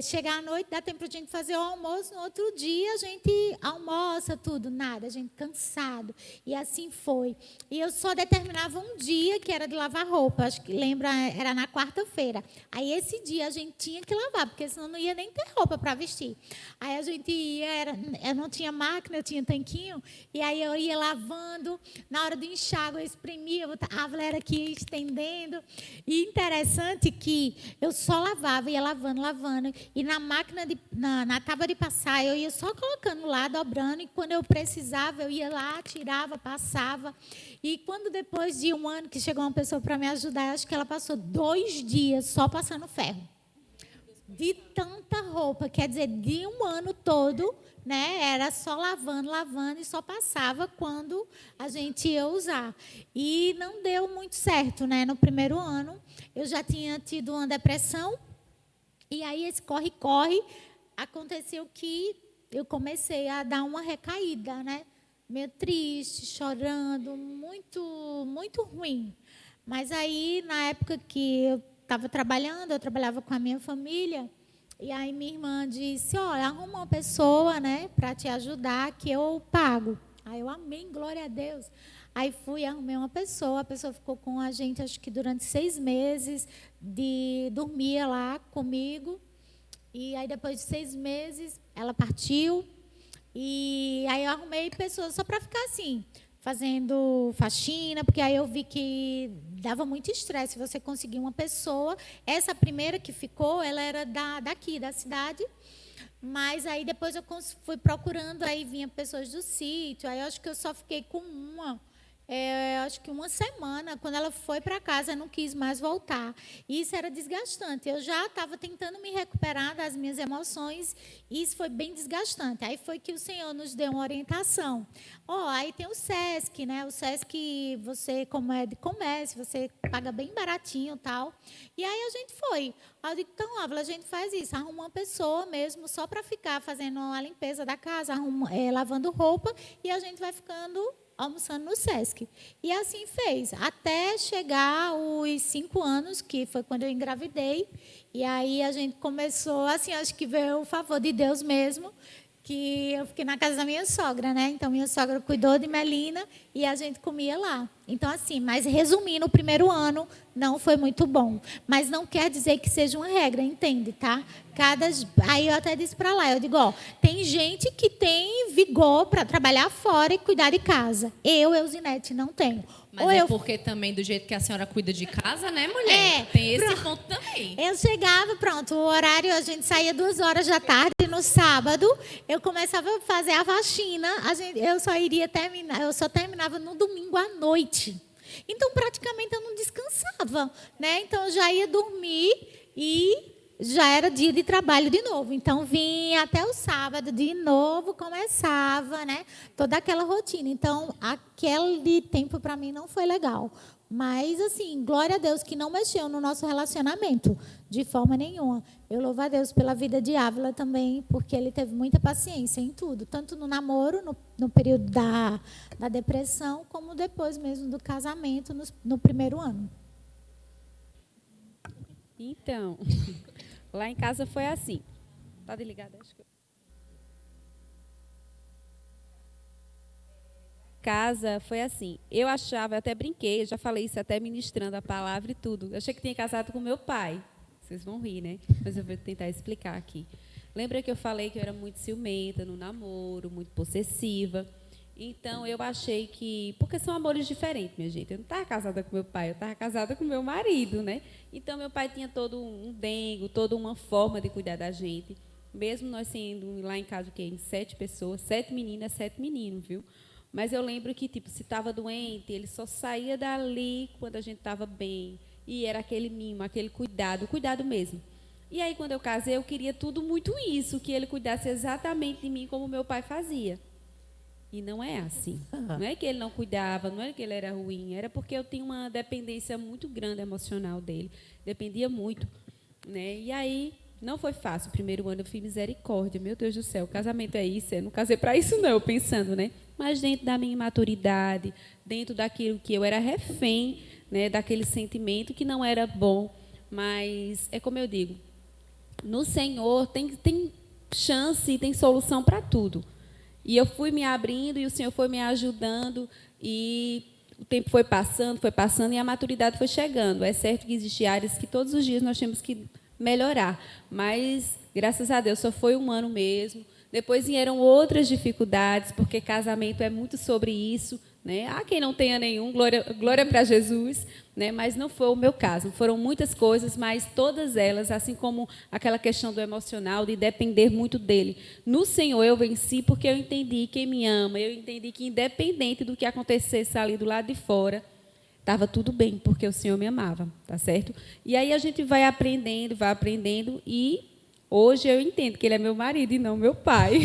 chegar à noite, dá tempo para a gente fazer o almoço, no outro dia a gente almoça tudo, nada, a gente cansado. E assim foi. E eu só determinava um dia que era de lavar roupa, acho que lembra, era na quarta-feira. Aí esse dia a gente tinha que lavar, porque senão não ia nem ter roupa para vestir. Aí a gente ia, eu não tinha máquina, eu tinha tanquinho, e aí eu ia lavando, na hora do enxágue eu espremia, a Ávila era aqui estendendo. E interessante que eu só lavava, ia lavando, e na máquina, na tábua de passar, eu ia só colocando lá, dobrando, e quando eu precisava, eu ia lá, tirava, passava. E quando depois de um ano que chegou uma pessoa para me ajudar, acho que ela passou 2 dias só passando ferro. De tanta roupa, quer dizer, de um ano todo, né, era só lavando, e só passava quando a gente ia usar. E não deu muito certo, né? No primeiro ano, eu já tinha tido uma depressão. E aí, esse corre-corre, aconteceu que eu comecei a dar uma recaída, né? Meio triste, chorando, muito, muito ruim. Mas aí, na época que eu estava trabalhando, eu trabalhava com a minha família, e aí minha irmã disse, olha, arruma uma pessoa, né, para te ajudar, que eu pago. Aí eu, amém, glória a Deus. Aí fui, arrumei uma pessoa, a pessoa ficou com a gente, acho que durante 6 meses, dormia lá comigo. E aí, depois de 6 meses, ela partiu. E aí eu arrumei pessoas só para ficar assim, fazendo faxina, porque aí eu vi que dava muito estresse você conseguir uma pessoa. Essa primeira que ficou, ela era daqui, da cidade. Mas aí depois eu fui procurando, aí vinha pessoas do sítio, aí eu acho que eu só fiquei com acho que uma semana. Quando ela foi para casa, eu não quis mais voltar. E isso era desgastante. Eu já estava tentando me recuperar das minhas emoções e isso foi bem desgastante. Aí foi que o Senhor nos deu uma orientação. Aí tem o SESC, né? O SESC, você, como é de comércio, você paga bem baratinho e tal. E aí a gente foi. Aí eu digo, então, Ávila, a gente faz isso, arruma uma pessoa mesmo só para ficar fazendo a limpeza da casa, lavando roupa, e a gente vai ficando almoçando no SESC. E assim fez, até chegar os 5 anos, que foi quando eu engravidei. E aí a gente começou, assim, acho que veio o favor de Deus mesmo, que eu fiquei na casa da minha sogra, né? Então, minha sogra cuidou de Melina e a gente comia lá. Então, assim, mas resumindo, o primeiro ano não foi muito bom. Mas não quer dizer que seja uma regra, entende, tá? Aí eu até disse para lá, eu digo, tem gente que tem vigor para trabalhar fora e cuidar de casa. Euzinete, não tenho. Mas porque também, do jeito que a senhora cuida de casa, né, mulher? Tem esse ponto também. Eu chegava, pronto, o horário, a gente saía 2 horas da tarde, no sábado, eu começava a fazer a faxina, eu só terminava no domingo à noite. Então, praticamente, eu não descansava, né? Então, eu já ia dormir e já era dia de trabalho de novo. Então, vinha até o sábado, de novo, começava, né? Toda aquela rotina. Então, aquele tempo, para mim, não foi legal. Mas, assim, glória a Deus que não mexeu no nosso relacionamento, de forma nenhuma. Eu louvo a Deus pela vida de Ávila também, porque ele teve muita paciência em tudo, tanto no namoro, no período da depressão, como depois mesmo do casamento, no primeiro ano. Então, lá em casa foi assim. Tá desligada? Acho que... Casa foi assim. Eu achava, eu até brinquei, eu já falei isso até ministrando a palavra e tudo. Eu achei que tinha casado com meu pai. Vocês vão rir, né? Mas eu vou tentar explicar aqui. Lembra que eu falei que eu era muito ciumenta no namoro, muito possessiva? Então, eu achei que... Porque são amores diferentes, minha gente. Eu não estava casada com meu pai, eu estava casada com meu marido, né? Então, meu pai tinha todo um dengo, toda uma forma de cuidar da gente. Mesmo nós sendo lá em casa, em 7 pessoas, 7 meninas, 7 meninos, viu? Mas eu lembro que, se estava doente, ele só saía dali quando a gente estava bem. E era aquele mimo, aquele cuidado mesmo. E aí, quando eu casei, eu queria tudo muito isso, que ele cuidasse exatamente de mim como meu pai fazia. E não é assim. Não é que ele não cuidava, não é que ele era ruim, era porque eu tinha uma dependência muito grande emocional dele. Dependia muito, né? E aí, não foi fácil. O primeiro ano eu fiz misericórdia. Meu Deus do céu, casamento é isso? Eu não casei para isso, não, pensando, né? Mas dentro da minha imaturidade, dentro daquilo que eu era refém, né, daquele sentimento que não era bom. Mas é como eu digo, no Senhor tem chance e tem solução para tudo. E eu fui me abrindo e o Senhor foi me ajudando e o tempo foi passando e a maturidade foi chegando. É certo que existem áreas que todos os dias nós temos que melhorar, mas, graças a Deus, só foi 1 ano mesmo. Depois vieram outras dificuldades, porque casamento é muito sobre isso, né? Há quem não tenha nenhum, glória para Jesus, né? Mas não foi o meu caso. Foram muitas coisas, mas todas elas, assim como aquela questão do emocional, de depender muito dele. No Senhor eu venci porque eu entendi quem me ama, eu entendi que independente do que acontecesse ali do lado de fora, estava tudo bem, porque o Senhor me amava, tá certo? E aí a gente vai aprendendo e hoje eu entendo que ele é meu marido e não meu pai.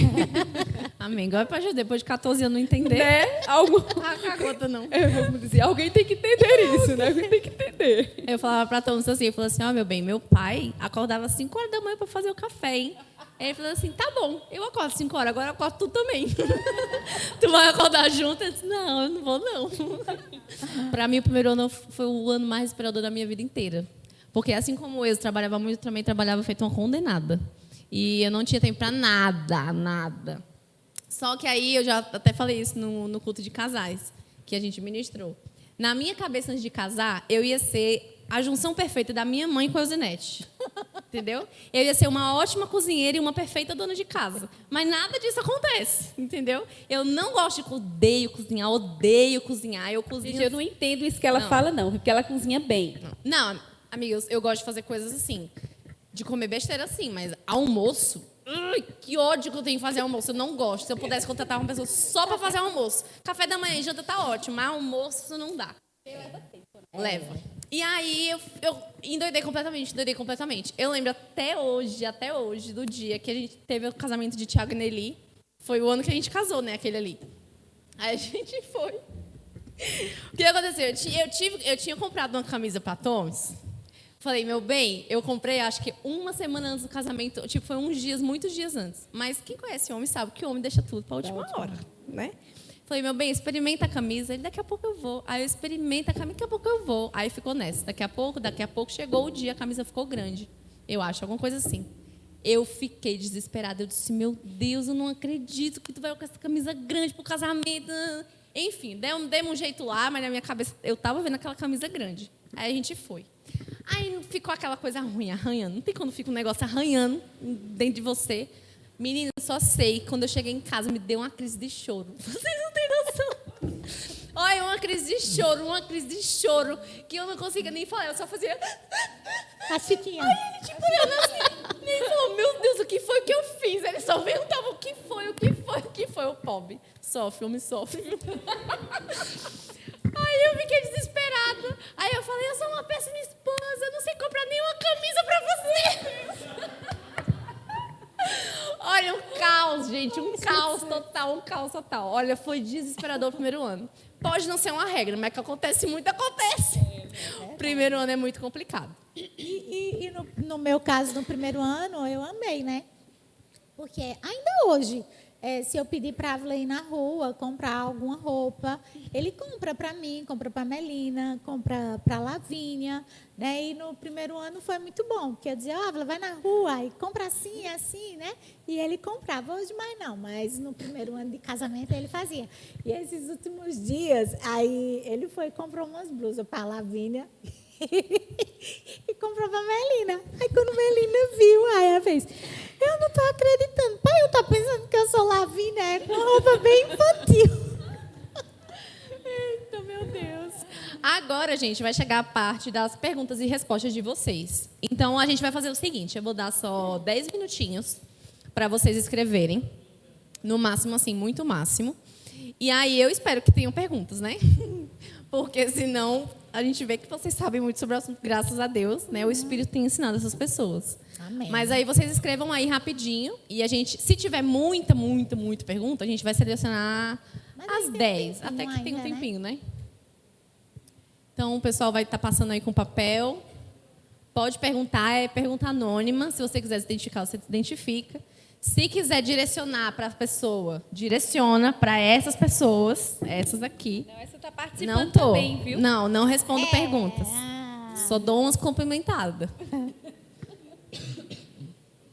Amém. Agora para depois de 14 anos não entender. Né? Algo... Conta não. Vamos dizer, alguém tem que entender isso, né? Alguém tem que entender. Eu falava para todos assim, eu falava assim, meu bem, meu pai acordava às 5 horas da manhã para fazer o café, hein? Aí ele falou assim, tá bom, eu acordo 5 horas, agora eu acordo tu também. Tu vai acordar junto? Eu disse, não, eu não vou não. Para mim, o primeiro ano foi o ano mais inspirador da minha vida inteira. Porque assim como eu trabalhava muito, também trabalhava feito uma condenada. E eu não tinha tempo para nada. Só que aí, eu já até falei isso no culto de casais, que a gente ministrou. Na minha cabeça, antes de casar, eu ia ser a junção perfeita da minha mãe com a Euzinete. Entendeu? Eu ia ser uma ótima cozinheira e uma perfeita dona de casa. Mas nada disso acontece, entendeu? Eu não gosto de... odeio cozinhar. Eu cozinho... Gente, eu não entendo isso que ela fala, não. Porque ela cozinha bem. Não, amigos, eu gosto de fazer coisas assim. De comer besteira assim, mas almoço... falei, que ódio que eu tenho de fazer almoço. Eu não gosto. Se eu pudesse contratar uma pessoa só para fazer almoço. Café da manhã e janta tá ótimo, mas almoço não dá. Leva. E aí eu endoidei completamente. Eu lembro até hoje, do dia que a gente teve o casamento de Thiago e Nelly. Foi o ano que a gente casou, né, aquele ali. Aí a gente foi. O que aconteceu? Eu tinha comprado uma camisa para Toms. Falei, meu bem, eu comprei acho que uma semana antes do casamento. Tipo, foi muitos dias antes. Mas quem conhece homem sabe que o homem deixa tudo para a última hora, né? Falei, meu bem, experimenta a camisa. Ele, daqui a pouco eu vou. Aí eu experimento a camisa, daqui a pouco eu vou. Aí ficou nessa. Daqui a pouco chegou o dia, a camisa ficou grande. Eu acho, alguma coisa assim. Eu fiquei desesperada. Eu disse, meu Deus, eu não acredito que tu vai com essa camisa grande pro casamento. Enfim, demos um jeito lá, mas na minha cabeça eu tava vendo aquela camisa grande. Aí a gente foi. Aí ficou aquela coisa ruim, arranhando. Não tem quando fica um negócio arranhando dentro de você. Menina, eu só sei, quando eu cheguei em casa, me deu uma crise de choro. Vocês não têm noção. Olha, uma crise de choro, que eu não conseguia nem falar, eu só fazia... A Chiquinha. Aí ele, tipo, olhando assim, nem falou, meu Deus, o que foi que eu fiz? Ele só perguntava o que foi, o pobre. Sofre, homem sofre. Aí eu fiquei desesperada. Aí eu falei, eu sou uma péssima esposa, eu não sei comprar nenhuma camisa pra você. Olha, um caos, gente, um caos total. Olha, foi desesperador o primeiro ano. Pode não ser uma regra, mas que acontece muito, acontece. O primeiro ano é muito complicado. E no meu caso, no primeiro ano, eu amei, né? Porque ainda hoje, se eu pedir para a Avla ir na rua, comprar alguma roupa, ele compra para mim, compra para a Melina, compra para a Lavínia, né? E no primeiro ano foi muito bom, porque eu dizia, Avla, vai na rua e compra assim, né? E ele comprava, hoje mais não, mas no primeiro ano de casamento ele fazia. E esses últimos dias, aí ele foi e comprou umas blusas para a Lavínia e comprou para a Melina. Aí quando a Melina viu, aí ela fez, eu não estou acreditando. Pai, eu estou pensando que eu sou Lavínia, é com roupa bem infantil. Eita, meu Deus. Agora, gente, vai chegar a parte das perguntas e respostas de vocês. Então, a gente vai fazer o seguinte, eu vou dar só 10 minutinhos para vocês escreverem. No máximo, assim, muito máximo. E aí, eu espero que tenham perguntas, né? Porque, senão, a gente vê que vocês sabem muito sobre o assunto, graças a Deus, né? O Espírito tem ensinado essas pessoas. Amém. Mas aí vocês escrevam aí rapidinho e a gente, se tiver muita pergunta, a gente vai selecionar as 10, até que tem um tempinho, né? Então o pessoal vai estar passando aí com papel. Pode perguntar, é pergunta anônima. Se você quiser se identificar, você se identifica. Se quiser direcionar para a pessoa, direciona para essas pessoas, essas aqui. Não, essa está participando também, viu? Não respondo perguntas. Só dou umas cumprimentadas.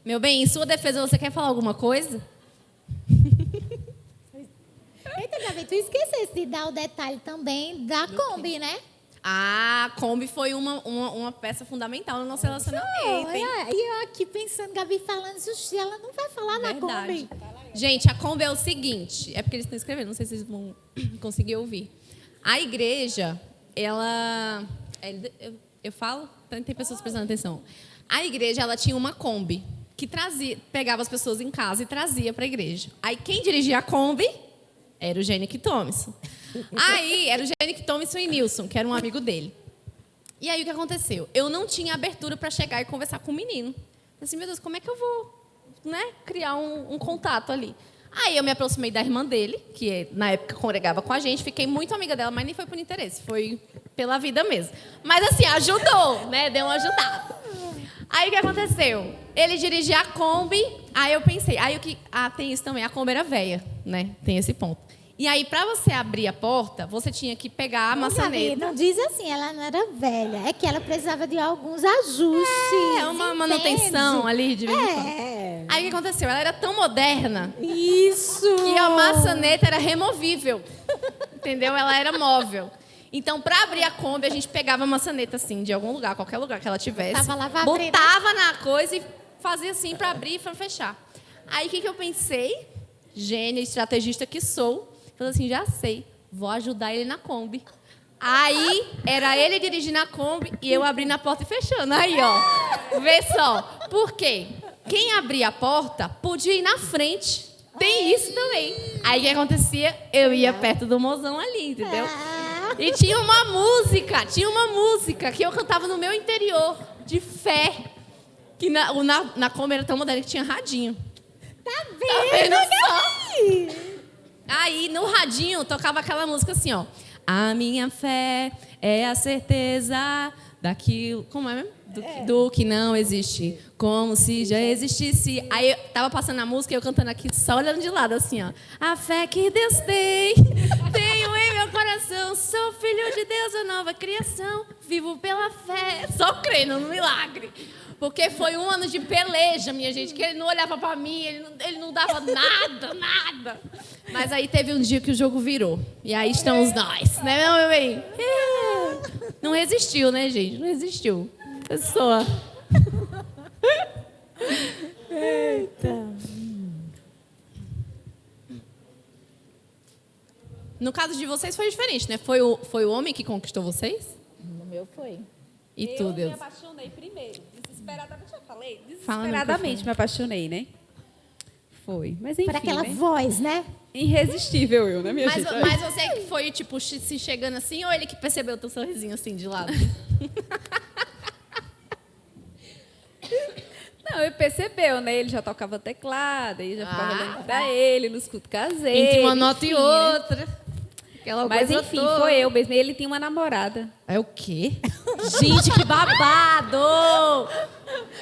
Meu bem, em sua defesa, você quer falar alguma coisa? Eita, Gabi, tu esquecesse de dar o detalhe também da Kombi, né? Ah, a Kombi foi uma peça fundamental no nosso relacionamento, hein? E eu aqui pensando, Gabi falando isso, ela não vai falar na Kombi. Gente, a Kombi é o seguinte, é porque eles estão escrevendo, não sei se vocês vão conseguir ouvir. A igreja, ela... Eu falo? Tem pessoas prestando atenção. A igreja, ela tinha uma Kombi que pegava as pessoas em casa e trazia para a igreja. Aí quem dirigia a Kombi era o Genick Thompson. Aí era o Genick Thompson e Nilson, que era um amigo dele. E aí o que aconteceu? Eu não tinha abertura para chegar e conversar com o menino. Eu disse, meu Deus, como é que eu vou, né, criar um contato ali? Aí eu me aproximei da irmã dele, que na época congregava com a gente, fiquei muito amiga dela, mas nem foi por interesse, foi pela vida mesmo. Mas assim, ajudou, né? Deu uma ajudada. Aí o que aconteceu? Ele dirigia a Kombi, aí eu pensei, tem isso também, a Kombi era velha, né? Tem esse ponto. E aí, para você abrir a porta, você tinha que pegar a maçaneta. Não diz assim, ela não era velha, é que ela precisava de alguns ajustes. Uma manutenção ali de vez em quando. Aí o que aconteceu? Ela era tão moderna que a maçaneta era removível. Entendeu? Ela era móvel. Então, para abrir a Kombi, a gente pegava a maçaneta assim, de algum lugar, qualquer lugar que ela tivesse. Botava na coisa e fazia assim para abrir e para fechar. Aí o que eu pensei? Gênia, estrategista que sou. Falei assim, já sei, vou ajudar ele na Kombi. Aí, era ele dirigindo a Kombi e eu abrindo a porta e fechando. Aí, ó, vê só. Por quê? quem abria a porta podia ir na frente. Tem isso também. Aí o que acontecia? Eu ia perto do mozão ali, entendeu? E tinha uma música que eu cantava no meu interior, de fé. Que na Kombi era tão moderna que tinha radinho. Tá Tá vendo só? Aí, no radinho, tocava aquela música assim, ó. A minha fé é a certeza daquilo... Como é mesmo? Do que não existe. Como se já existisse. Aí, eu tava passando a música e eu cantando aqui, só olhando de lado, assim, ó. A fé que Deus tem, tenho em meu coração. Sou filho de Deus, a nova criação. Vivo pela fé, só crendo no milagre. Porque foi um ano de peleja, minha gente, que ele não olhava pra mim, ele não dava nada. Mas aí teve um dia que o jogo virou. E aí estamos nós, né, meu bem? Não resistiu, né, gente? Não resistiu. Pessoa. Eita. No caso de vocês foi diferente, né? Foi o homem que conquistou vocês? No meu foi. E tu, Eu Deus? me apaixonei primeiro. Desesperadamente, já falei? Fala no Desesperadamente me apaixonei, né? Foi. Mas enfim, Por aquela né? voz, né? Irresistível eu, né, minha gente? Mas você que foi, tipo, se chegando assim, ou ele que percebeu o teu sorrisinho assim de lado? Não, ele percebeu, né? Ele já tocava teclado, aí já ficava olhando pra ele nos cultos caseiros. Entre uma nota enfim, e né? outra. Aquela Mas coisa enfim, toda. foi eu mesmo. Ele tinha uma namorada. É o quê? Gente, que babado!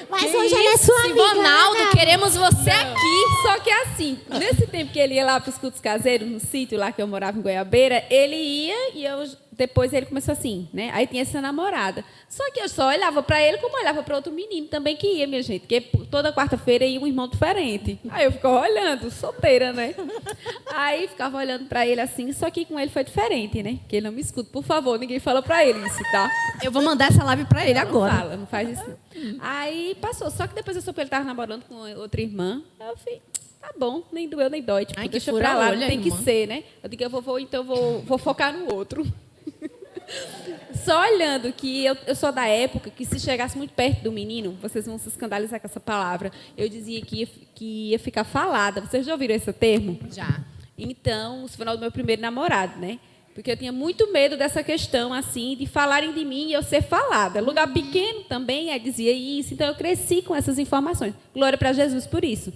Mas Que hoje ela é isso, sua amiga, Ronaldo, né? queremos você aqui. Só que assim, nesse tempo que ele ia lá para os cultos caseiros, no sítio lá que eu morava em Goiabeira, ele ia e depois ele começou assim, né? Aí tinha essa namorada. Só que eu só olhava para ele como olhava para outro menino também que ia, minha gente. Porque toda quarta-feira ia um irmão diferente. Aí eu ficava olhando, solteira, né? Aí ficava olhando para ele assim, só que com ele foi diferente, né? Que ele não me escuta, por favor, ninguém fala para ele isso, tá? Eu vou mandar essa live pra ele agora. Não fala, não faz isso. Não. Aí passou. Só que depois eu soube que ele estava namorando com outra irmã. Aí eu falei, tá bom, nem doeu, nem dói. Tipo, Ai, que deixa pra lá, fura-olho, não tem que irmã. ser, né? Eu digo, então eu vou focar no outro. Só olhando que eu sou da época que se chegasse muito perto do menino, vocês vão se escandalizar com essa palavra, eu dizia que ia ficar falada. Vocês já ouviram esse termo? Já. Então, isso foi no meu primeiro namorado, né? Porque eu tinha muito medo dessa questão, assim, de falarem de mim e eu ser falada. Lugar pequeno também, aí dizia isso. Então, eu cresci com essas informações. Glória para Jesus por isso.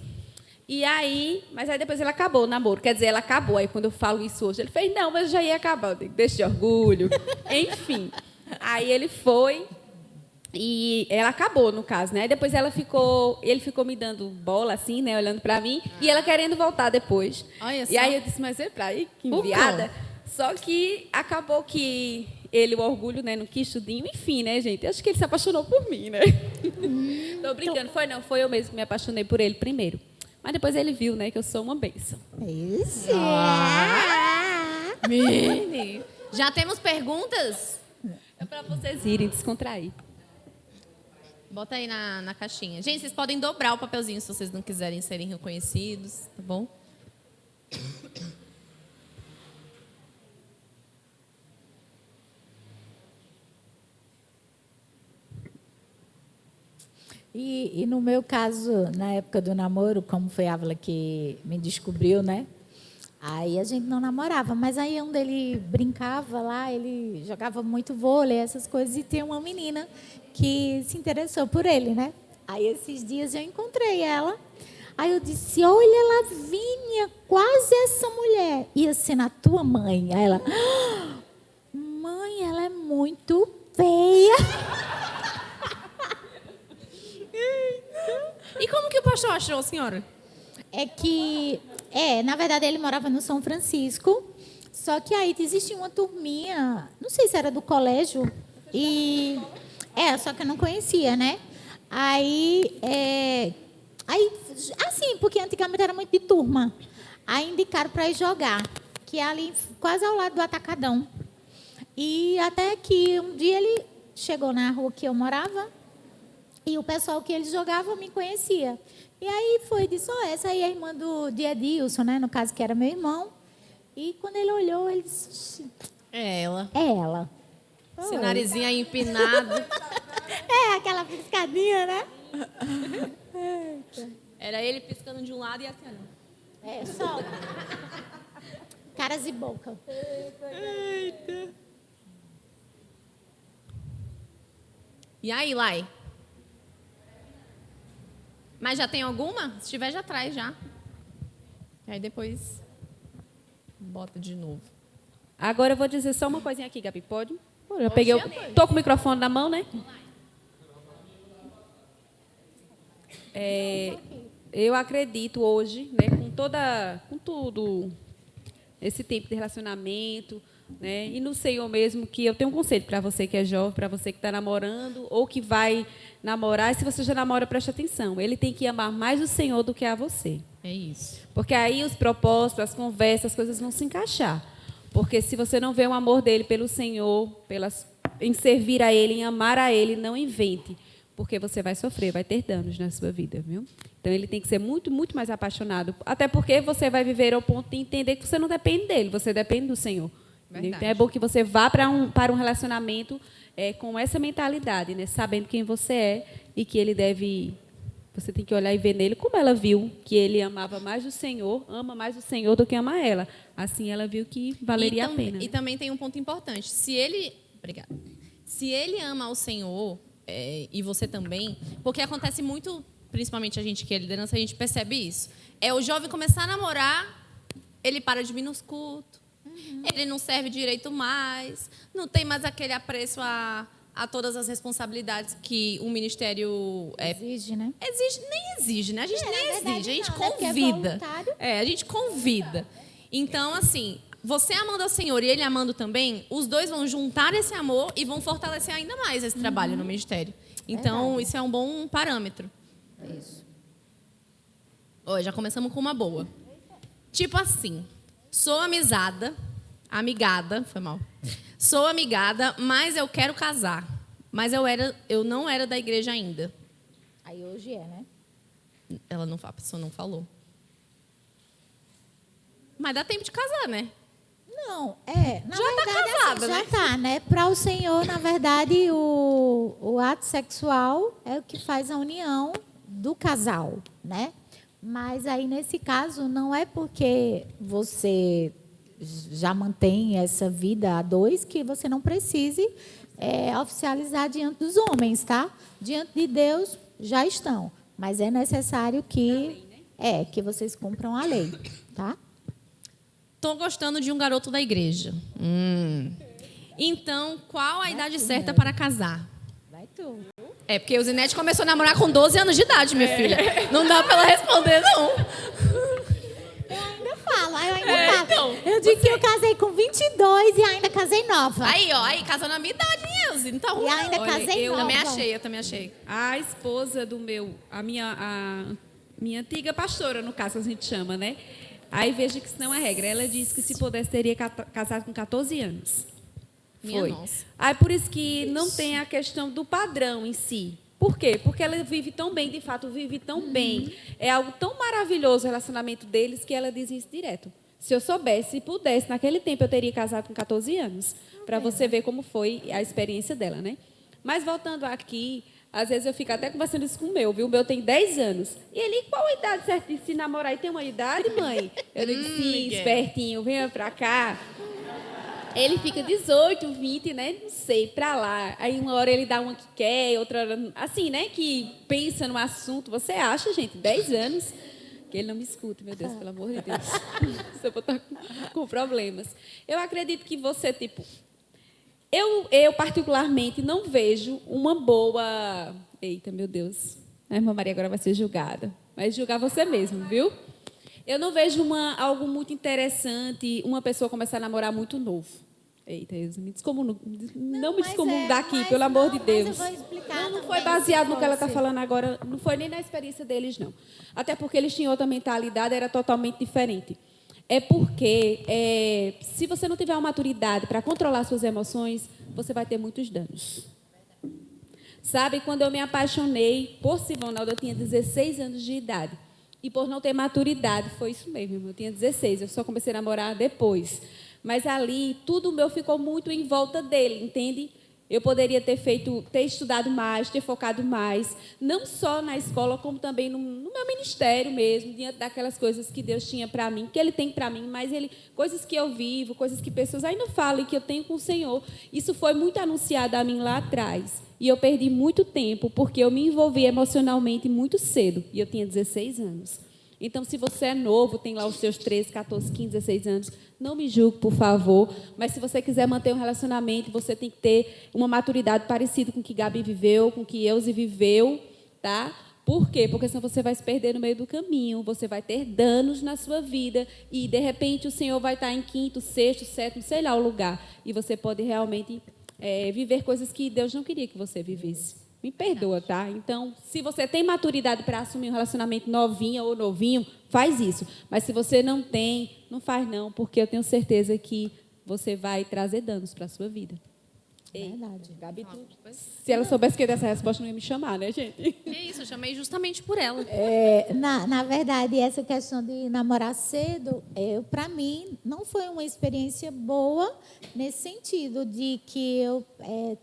E aí, mas aí depois ele acabou o namoro. Quer dizer, ela acabou. Aí, quando eu falo isso hoje, ele fez, não, mas já ia acabar. Eu digo, deixa de orgulho. Enfim. Aí, ele foi e ela acabou, no caso, né? Aí, depois ele ficou me dando bola, assim, né? Olhando para mim. E ela querendo voltar depois. Olha só. E aí, eu disse, mas é pra ir? Que enviada. Só que acabou que ele, o orgulho, né, não quis tudinho. Enfim, né, gente? Acho que ele se apaixonou por mim, né? Tô brincando. Foi eu mesmo que me apaixonei por ele primeiro. Mas depois ele viu, né, que eu sou uma bênção. Isso. Menino. Já temos perguntas? É para vocês irem descontrair. Bota aí na caixinha. Gente, vocês podem dobrar o papelzinho se vocês não quiserem serem reconhecidos, tá bom? E no meu caso, na época do namoro, como foi a Ávila que me descobriu, né? Aí a gente não namorava, mas aí onde ele brincava lá, ele jogava muito vôlei, essas coisas, e tem uma menina que se interessou por ele, né? Aí esses dias eu encontrei ela, aí eu disse, olha, Lavínia, quase essa mulher ia ser na tua mãe. Aí ela, mãe, ela é muito feia. E como que o pastor achou, senhora? Na verdade ele morava no São Francisco, só que aí existia uma turminha, não sei se era do colégio, só que eu não conhecia, né? Aí, assim, porque antigamente era muito de turma, aí indicaram para ir jogar, que é ali quase ao lado do Atacadão. E até que um dia ele chegou na rua que eu morava, e o pessoal que eles jogavam me conhecia. E aí disse, essa aí é a irmã de Edilson, né? No caso, que era meu irmão. E quando ele olhou, ele disse, É ela. é ela. Esse narizinho aí empinado. Aquela piscadinha, né? Era ele piscando de um lado e assim, ó. É, só. Caras e boca. Eita. E aí, Lai? Mas já tem alguma? Se tiver, já traz já. Aí depois bota de novo. Agora eu vou dizer só uma coisinha aqui, Gabi, pode? Eu já Pode, tô com o microfone na mão, né? Eu acredito hoje, né, com tudo esse tempo de relacionamento, né, e no Senhor mesmo, que eu tenho um conselho para você que é jovem, para você que está namorando ou que vai namorar. E se você já namora, preste atenção. Ele tem que amar mais o Senhor do que a você. É isso. Porque aí os propósitos, as conversas, as coisas vão se encaixar. Porque se você não vê o amor dele pelo Senhor, em servir a Ele, em amar a Ele, não invente. Porque você vai sofrer, vai ter danos na sua vida, viu? Então, ele tem que ser muito, muito mais apaixonado. Até porque você vai viver ao ponto de entender que você não depende dele, você depende do Senhor. Então, é bom que você vá para um relacionamento com essa mentalidade, né? Sabendo quem você é e que ele deve... Você tem que olhar e ver nele como ela viu que ele amava mais o Senhor, ama mais o Senhor do que ama ela. Assim, ela viu que valeria a pena. Né? E também tem um ponto importante. Se ele ama o Senhor... e você também, porque acontece muito, principalmente a gente que é liderança, a gente percebe isso. O jovem começar a namorar, ele para de vir nos cultos, ele não serve direito mais, não tem mais aquele apreço a todas as responsabilidades que o ministério exige, né? Nem exige, né? A gente nem exige, a gente não, convida. É a gente convida. Então, assim, você amando ao Senhor e ele amando também, os dois vão juntar esse amor e vão fortalecer ainda mais esse trabalho no ministério. Então, isso é um bom parâmetro. Isso. Já começamos com uma boa. Tipo assim, sou amigada, foi mal. Sou amigada, mas eu quero casar. Mas eu não era da igreja ainda. Aí hoje né? A pessoa não falou. Mas dá tempo de casar, né? Não, na já verdade, tá casada, assim, né? Já tá, né? Para o Senhor, na verdade, o ato sexual é o que faz a união do casal, né? Mas aí, nesse caso, não é porque você já mantém essa vida a dois que você não precise oficializar diante dos homens, tá? Diante de Deus, já estão. Mas é necessário que, que vocês cumpram a lei, tá? Tô gostando de um garoto da igreja. Então, qual a idade certa para casar? Vai tu. Porque o Zinete começou a namorar com 12 anos de idade, minha filha. Não dá para ela responder, não. Eu ainda falo. Então, eu digo que eu casei com 22 e ainda casei nova. Aí, casou na minha idade, Elze. Não tá ruim, E ainda não. casei nova. Eu também achei. A esposa do a minha antiga pastora, no caso, a gente chama, né? Aí veja que isso não é regra. Ela disse que se pudesse teria casado com 14 anos. Foi. Nossa. Aí por isso que não tem a questão do padrão em si. Por quê? Porque ela vive tão bem, de fato, vive tão bem. É algo tão maravilhoso o relacionamento deles que ela diz isso direto. Se eu soubesse, se pudesse, naquele tempo eu teria casado com 14 anos. Para você ver como foi a experiência dela, né? Mas voltando aqui, às vezes eu fico até conversando isso com o meu, viu? O meu tem 10 anos. E ele, qual a idade certa de se namorar? E tem uma idade, mãe? Eu digo, sim, espertinho, venha pra cá. Ele fica 18, 20, né? Não sei, pra lá. Aí uma hora ele dá uma que quer, outra hora... Assim, né? Que pensa no assunto. Você acha, gente, 10 anos... Que ele não me escuta, meu Deus, pelo amor de Deus. Se eu vou estar com problemas. Eu acredito que você, tipo... Eu, particularmente, não vejo uma boa... Eita, meu Deus. A irmã Maria agora vai ser julgada. Vai julgar você mesmo, viu? Eu não vejo algo muito interessante uma pessoa começar a namorar muito novo. Eita, Elza, me descomuno, não me descomuno daqui, pelo amor de Deus. Mas eu vou explicar Não foi baseado no que ela está falando agora, não foi nem na experiência deles, não. Até porque eles tinham outra mentalidade, era totalmente diferente. É porque, se você não tiver uma maturidade para controlar suas emoções, você vai ter muitos danos. Sabe, quando eu me apaixonei por Sivonaldo, eu tinha 16 anos de idade. E por não ter maturidade, foi isso mesmo, eu tinha 16, eu só comecei a namorar depois. Mas ali, tudo meu ficou muito em volta dele, entende? Eu poderia ter estudado mais, ter focado mais, não só na escola, como também no meu ministério mesmo, diante daquelas coisas que Deus tinha para mim, que Ele tem para mim, mas coisas que eu vivo, coisas que pessoas ainda falam e que eu tenho com o Senhor. Isso foi muito anunciado a mim lá atrás. E eu perdi muito tempo, porque eu me envolvi emocionalmente muito cedo, e eu tinha 16 anos. Então, se você é novo, tem lá os seus 13, 14, 15, 16 anos, não me julgue, por favor. Mas se você quiser manter um relacionamento, você tem que ter uma maturidade parecida com o que Gabi viveu, com o que Euzi viveu, tá? Por quê? Porque senão você vai se perder no meio do caminho, você vai ter danos na sua vida e, de repente, o Senhor vai estar em 5º, 6º, 7º, sei lá o lugar. E você pode realmente viver coisas que Deus não queria que você vivesse. Me perdoa, tá? Então, se você tem maturidade para assumir um relacionamento novinha ou novinho, faz isso. Mas se você não tem, não faz não, porque eu tenho certeza que você vai trazer danos para a sua vida. Verdade. Gabi, se ela soubesse que ia dar essa resposta, não ia me chamar, né, gente? É isso, eu chamei justamente por ela. Na verdade, essa questão de namorar cedo, para mim, não foi uma experiência boa nesse sentido de que eu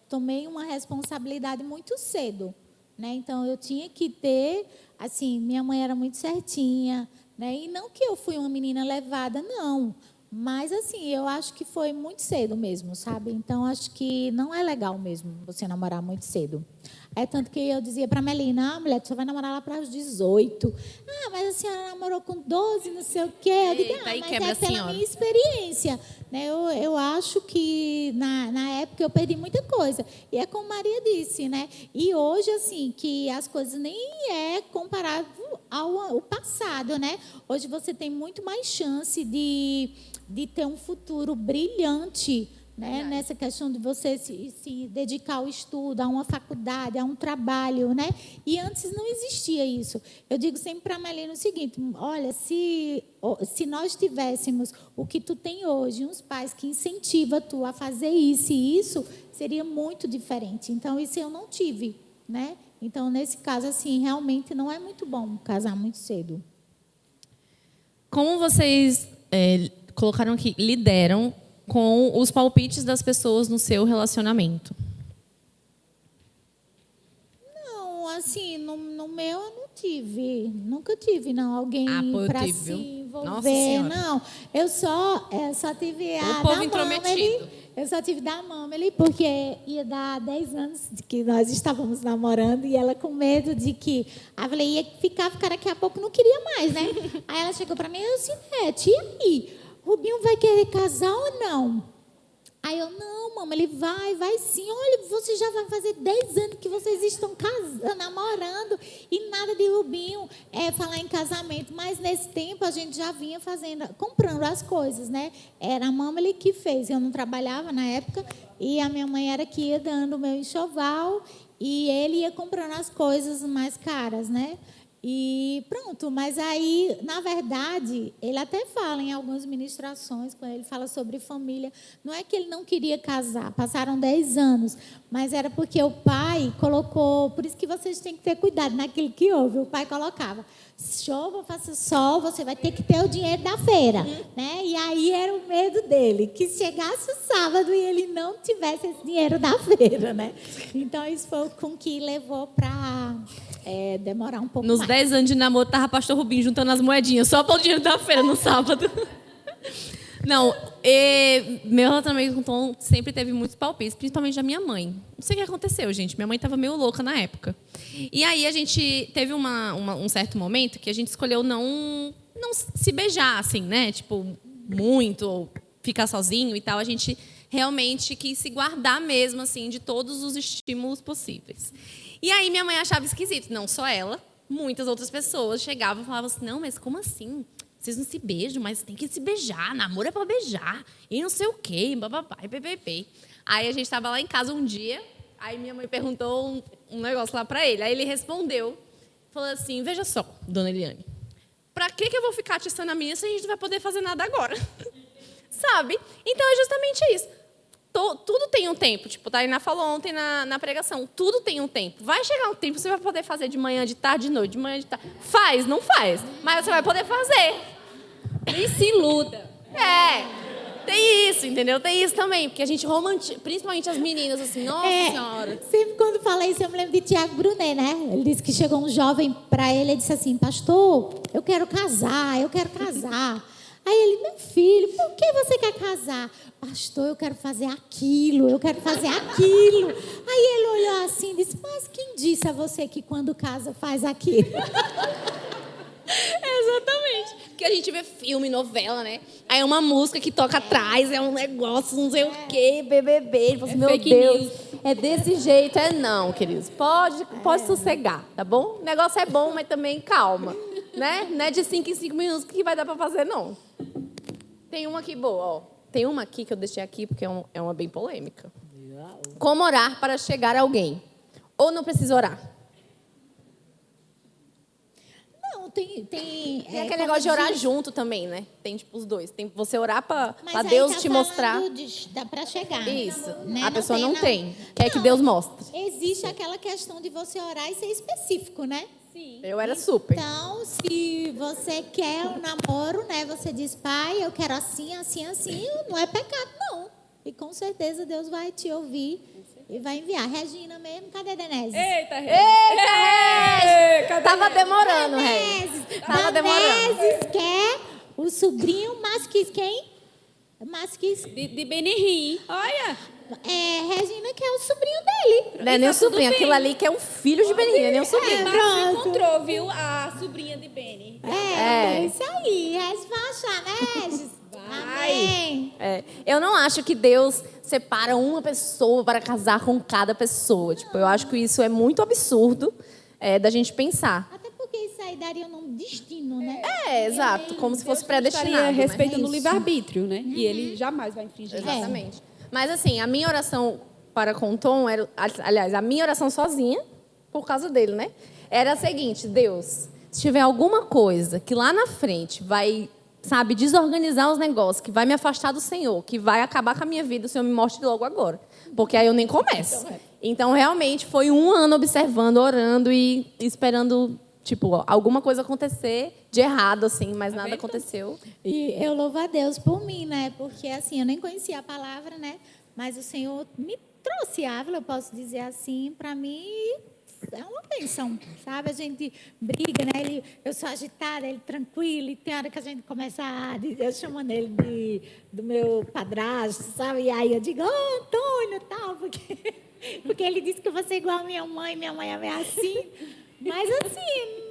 tomei uma responsabilidade muito cedo, né? Então, eu tinha que ter, assim, minha mãe era muito certinha, né? E não que eu fui uma menina levada, não. Mas, assim, eu acho que foi muito cedo mesmo, sabe? Então, acho que não é legal mesmo você namorar muito cedo. Tanto que eu dizia para a Melina, mulher, tu só vai namorar lá para os 18. Mas a senhora namorou com 12, não sei o quê. Eu digo, mas é pela minha experiência. Né? Eu acho que, na época, eu perdi muita coisa. E é como Maria disse, né? E hoje, assim, que as coisas nem é comparado ao passado, né? Hoje você tem muito mais chance de ter um futuro brilhante, né? Nessa questão de você se dedicar ao estudo, a uma faculdade, a um trabalho, né? E antes não existia isso. Eu digo sempre para a Melina o seguinte, olha, se nós tivéssemos o que tu tem hoje, uns pais que incentivam tu a fazer isso e isso, seria muito diferente. Então, isso eu não tive, né? Então, nesse caso, assim, realmente não é muito bom casar muito cedo. Como vocês colocaram aqui, lideram com os palpites das pessoas no seu relacionamento? Não, assim, no meu eu não tive. Nunca tive, não. Alguém para se envolver. Nossa Senhora. Não, eu só tive a povo da intrometido. Eu só tive da Mameli, porque ia dar 10 anos de que nós estávamos namorando e ela com medo de que... Aí eu falei, ia ficar daqui a pouco, não queria mais, né? Aí ela chegou para mim e disse, e aí? Rubinho vai querer casar ou não? Aí eu, não, mamãe, ele vai sim. Olha, você já vai fazer 10 anos que vocês estão namorando e nada de Rubinho falar em casamento. Mas nesse tempo a gente já vinha comprando as coisas, né? Era a mamãe que fez. Eu não trabalhava na época e a minha mãe era que ia dando o meu enxoval e ele ia comprando as coisas mais caras, né? E pronto, mas aí, na verdade, ele até fala em algumas ministrações, quando ele fala sobre família, não é que ele não queria casar, passaram 10 anos, mas era porque o pai colocou, por isso que vocês têm que ter cuidado naquilo que ouve, o pai colocava, chova, faça sol, você vai ter que ter o dinheiro da feira, né? E aí era o medo dele, que chegasse o sábado e ele não tivesse esse dinheiro da feira, né? Então, isso foi com que levou para... demorar um pouco Nos mais. 10 anos de namoro, estava pastor Rubinho juntando as moedinhas só para o dinheiro da feira no sábado. Não, meu relacionamento com o Tom sempre teve muitos palpites, principalmente da minha mãe. Não sei o que aconteceu, gente. Minha mãe estava meio louca na época. E aí a gente teve um certo momento que a gente escolheu não se beijar, assim, né? Tipo, muito, ou ficar sozinho e tal. A gente realmente quis se guardar mesmo, assim, de todos os estímulos possíveis. E aí minha mãe achava esquisito. Não só ela, muitas outras pessoas chegavam e falavam assim, não, mas como assim? Vocês não se beijam, mas tem que se beijar. Namoro é para beijar. E não sei o quê, bababá, e ppp. Aí a gente estava lá em casa um dia, aí minha mãe perguntou um negócio lá para ele. Aí ele respondeu, falou assim, veja só, dona Eliane, para que eu vou ficar atiçando a menina se a gente não vai poder fazer nada agora? Sabe? Então é justamente isso. Tudo tem um tempo. Tipo, Tainá falou ontem na pregação. Tudo tem um tempo. Vai chegar um tempo, você vai poder fazer de manhã, de tarde, de noite, de manhã, de tarde. Faz, não faz. Mas você vai poder fazer. Nem se iluda. Tem isso, entendeu? Tem isso também, porque a gente romantiza, principalmente as meninas, assim, nossa senhora. Sempre quando fala isso, eu me lembro de Tiago Brunet, né? Ele disse que chegou um jovem para ele e disse assim, pastor, eu quero casar. Aí ele, meu filho, por que você quer casar? Pastor, eu quero fazer aquilo. Aí ele olhou assim e disse, mas quem disse a você que quando casa faz aquilo? Exatamente. Porque a gente vê filme, novela, né? Aí é uma música que toca atrás, é um negócio, não sei o quê, BBB. Ele fala assim, meu Deus, é desse jeito. Não, queridos, pode sossegar, tá bom? O negócio é bom, mas também calma, né? Não é de 5 em 5 minutos que vai dar pra fazer, não. Tem uma aqui boa, ó. Tem uma aqui que eu deixei aqui porque é uma bem polêmica. Como orar para chegar a alguém? Ou não precisa orar? Não, tem Tem aquele negócio de orar junto também, né? Tem tipo os dois. Tem você orar para aí Deus tá te mostrar. Dá para chegar. Isso. Né? A pessoa não tem. Não. Quer que Deus mostre. Existe aquela questão de você orar e ser específico, né? Sim. Eu era super. Então, se você quer um namoro, né? Você diz, pai, eu quero assim, não é pecado, não. E com certeza Deus vai te ouvir e vai enviar. Regina mesmo, cadê Denise? Eita, Tava demorando, Denise. Rei. Tava demorando. Denise quer o sobrinho, mas quis quem? Mas quis... De Benihim. Olha. Regina quer o sobrinho dele. Não é nem o sobrinho. Aquilo ali que é um filho de Beninha, não é nem o sobrinho. Márcio encontrou, viu? A sobrinha de Beni. Isso aí. Regis vai achar, né, Regis? Amém. Eu não acho que Deus separa uma pessoa para casar com cada pessoa. Tipo, eu acho que isso é muito absurdo da gente pensar. Até porque isso aí daria um destino, né? Exato. Como se fosse predestinado. Estaria né? respeitando o livre-arbítrio, né? E ele jamais vai infringir. Exatamente. Mas assim, a minha oração para com Tom era... Aliás, a minha oração sozinha, por causa dele, né? Era a seguinte, Deus, se tiver alguma coisa que lá na frente vai, sabe, desorganizar os negócios, que vai me afastar do Senhor, que vai acabar com a minha vida, o Senhor me mostre logo agora. Porque aí eu nem começo. Então, realmente, foi 1 ano observando, orando e esperando, tipo, alguma coisa acontecer de errado, assim, mas nada aconteceu. E eu louvo a Deus por mim, né? Porque, assim, eu nem conhecia a palavra, né? Mas o Senhor me trouxe Ávila, eu posso dizer assim, para mim é uma bênção, sabe? A gente briga, né? Eu sou agitada, ele tranquilo, e tem hora que a gente começa eu chamando ele do meu padrasto, sabe? E aí eu digo, Antônio, tal, porque ele disse que eu vou ser igual a minha mãe é assim. Mas, assim,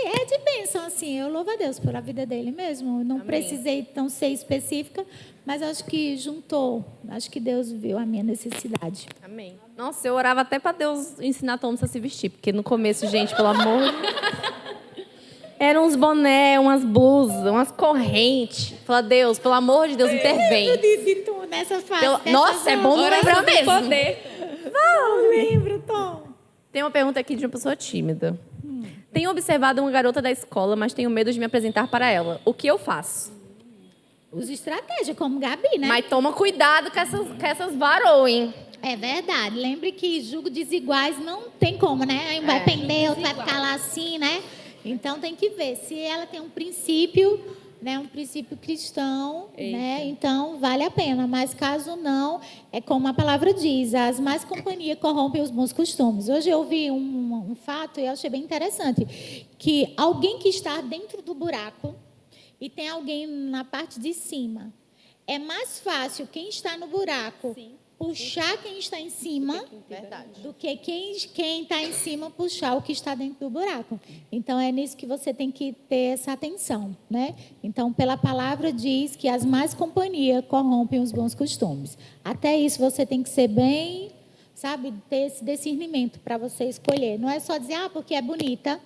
é de bênção, assim. Eu louvo a Deus pela vida dele mesmo. Não precisei tão ser específica, mas acho que juntou. Acho que Deus viu a minha necessidade. Amém. Nossa, eu orava até para Deus ensinar Thomas a se vestir, porque no começo, gente, pelo amor de Deus, eram uns boné, umas blusas, umas correntes. Fala, Deus, pelo amor de Deus, intervém. Eu disse tu nessa fase. Nossa, é bom não lembrar mesmo. Não lembro, Tom. Tem uma pergunta aqui de uma pessoa tímida. Tenho observado uma garota da escola, mas tenho medo de me apresentar para ela. O que eu faço? Use estratégia, como Gabi, né? Mas toma cuidado com essas varoas, hein? É verdade. Lembre que julgo desiguais não tem como, né? Um vai pender, outro vai ficar lá assim, né? Então tem que ver. Se ela tem um princípio, né? Um princípio cristão, né? Então vale a pena. Mas caso não, é como a palavra diz, as más companhias corrompem os bons costumes. Hoje eu vi um fato e eu achei bem interessante, que alguém que está dentro do buraco e tem alguém na parte de cima, é mais fácil quem está no buraco puxar quem está em cima do que quem está em cima puxar o que está dentro do buraco. Então, é nisso que você tem que ter essa atenção, né? Então, pela palavra diz que as más companhias corrompem os bons costumes. Até isso você tem que ser bem, sabe, ter esse discernimento para você escolher. Não é só dizer, porque é bonita,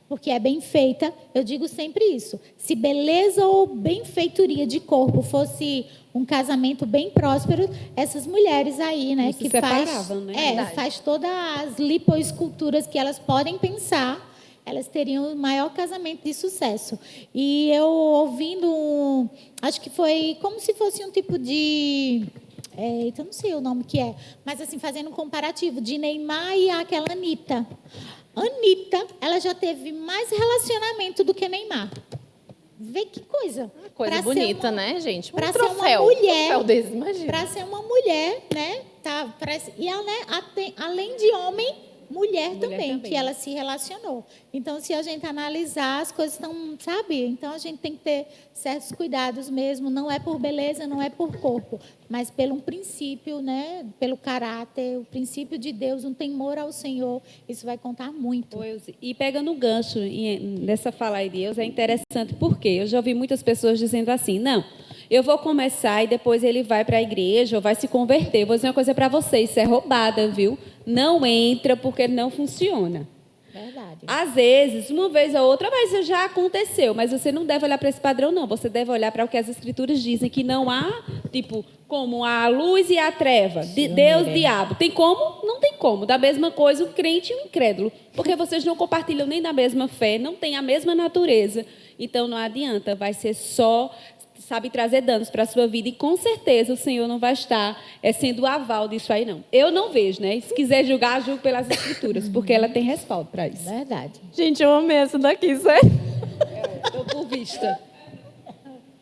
porque é bem feita. Eu digo sempre isso. Se beleza ou benfeitoria de corpo fosse um casamento bem próspero, essas mulheres aí, né, que faz todas as lipoesculturas que elas podem pensar, elas teriam o maior casamento de sucesso. E eu ouvindo, acho que foi como se fosse um tipo de... eu não sei o nome que é, mas assim, fazendo um comparativo de Neymar e aquela Anitta. Anitta, ela já teve mais relacionamento do que Neymar. Vê que coisa. Coisa Pra ser bonita, uma- né, gente? Um pra ser uma troféu. mulher. Troféu desse, imagina. Para ser uma mulher, né? Tá, e ela, além de homem, mulher também, que ela se relacionou. Então, se a gente analisar, as coisas estão, sabe? Então, a gente tem que ter certos cuidados mesmo. Não é por beleza, não é por corpo, mas pelo um princípio, né? Pelo caráter, o princípio de Deus, um temor ao Senhor. Isso vai contar muito. E pegando o gancho nessa fala aí de Deus, é interessante porque eu já ouvi muitas pessoas dizendo assim, não, eu vou começar e depois ele vai para a igreja ou vai se converter. Eu vou dizer uma coisa para vocês, isso é roubada, viu? Não entra porque não funciona. Verdade. Às vezes, uma vez ou outra, mas já aconteceu. Mas você não deve olhar para esse padrão, não. Você deve olhar para o que as Escrituras dizem, que não há, tipo, como a luz e a treva, Deus, diabo. Tem como? Não tem como. Da mesma coisa o crente e o incrédulo. Porque vocês não compartilham nem da mesma fé, não têm a mesma natureza. Então, não adianta. Vai ser só, sabe, trazer danos para a sua vida. E, com certeza, o Senhor não vai estar sendo o aval disso aí, não. Eu não vejo, né? Se quiser julgar, julgue pelas Escrituras, porque ela tem respaldo para isso. Verdade. Gente, eu amei essa daqui, sério. Estou por vista.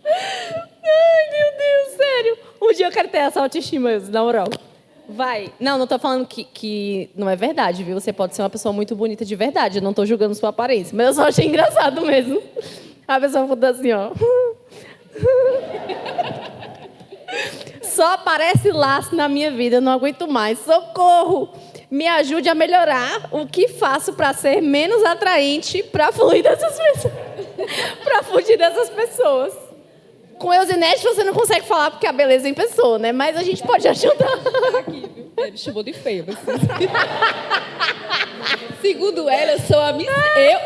Ai, meu Deus, sério. Um dia eu quero ter essa autoestima, na moral. Vai. Não tô falando que não é verdade, viu? Você pode ser uma pessoa muito bonita de verdade. Eu não tô julgando sua aparência. Mas eu só achei engraçado mesmo. A pessoa falou assim, ó. Só aparece laço na minha vida, eu não aguento mais. Socorro! Me ajude a melhorar o que faço para ser menos atraente para fluir dessas pessoas. Para fugir dessas pessoas. Com Eusinete você não consegue falar porque a beleza é em pessoa, né? Mas a gente pode ajudar. Aqui, viu? Ele chamou de feia. Segundo ela, eu sou ela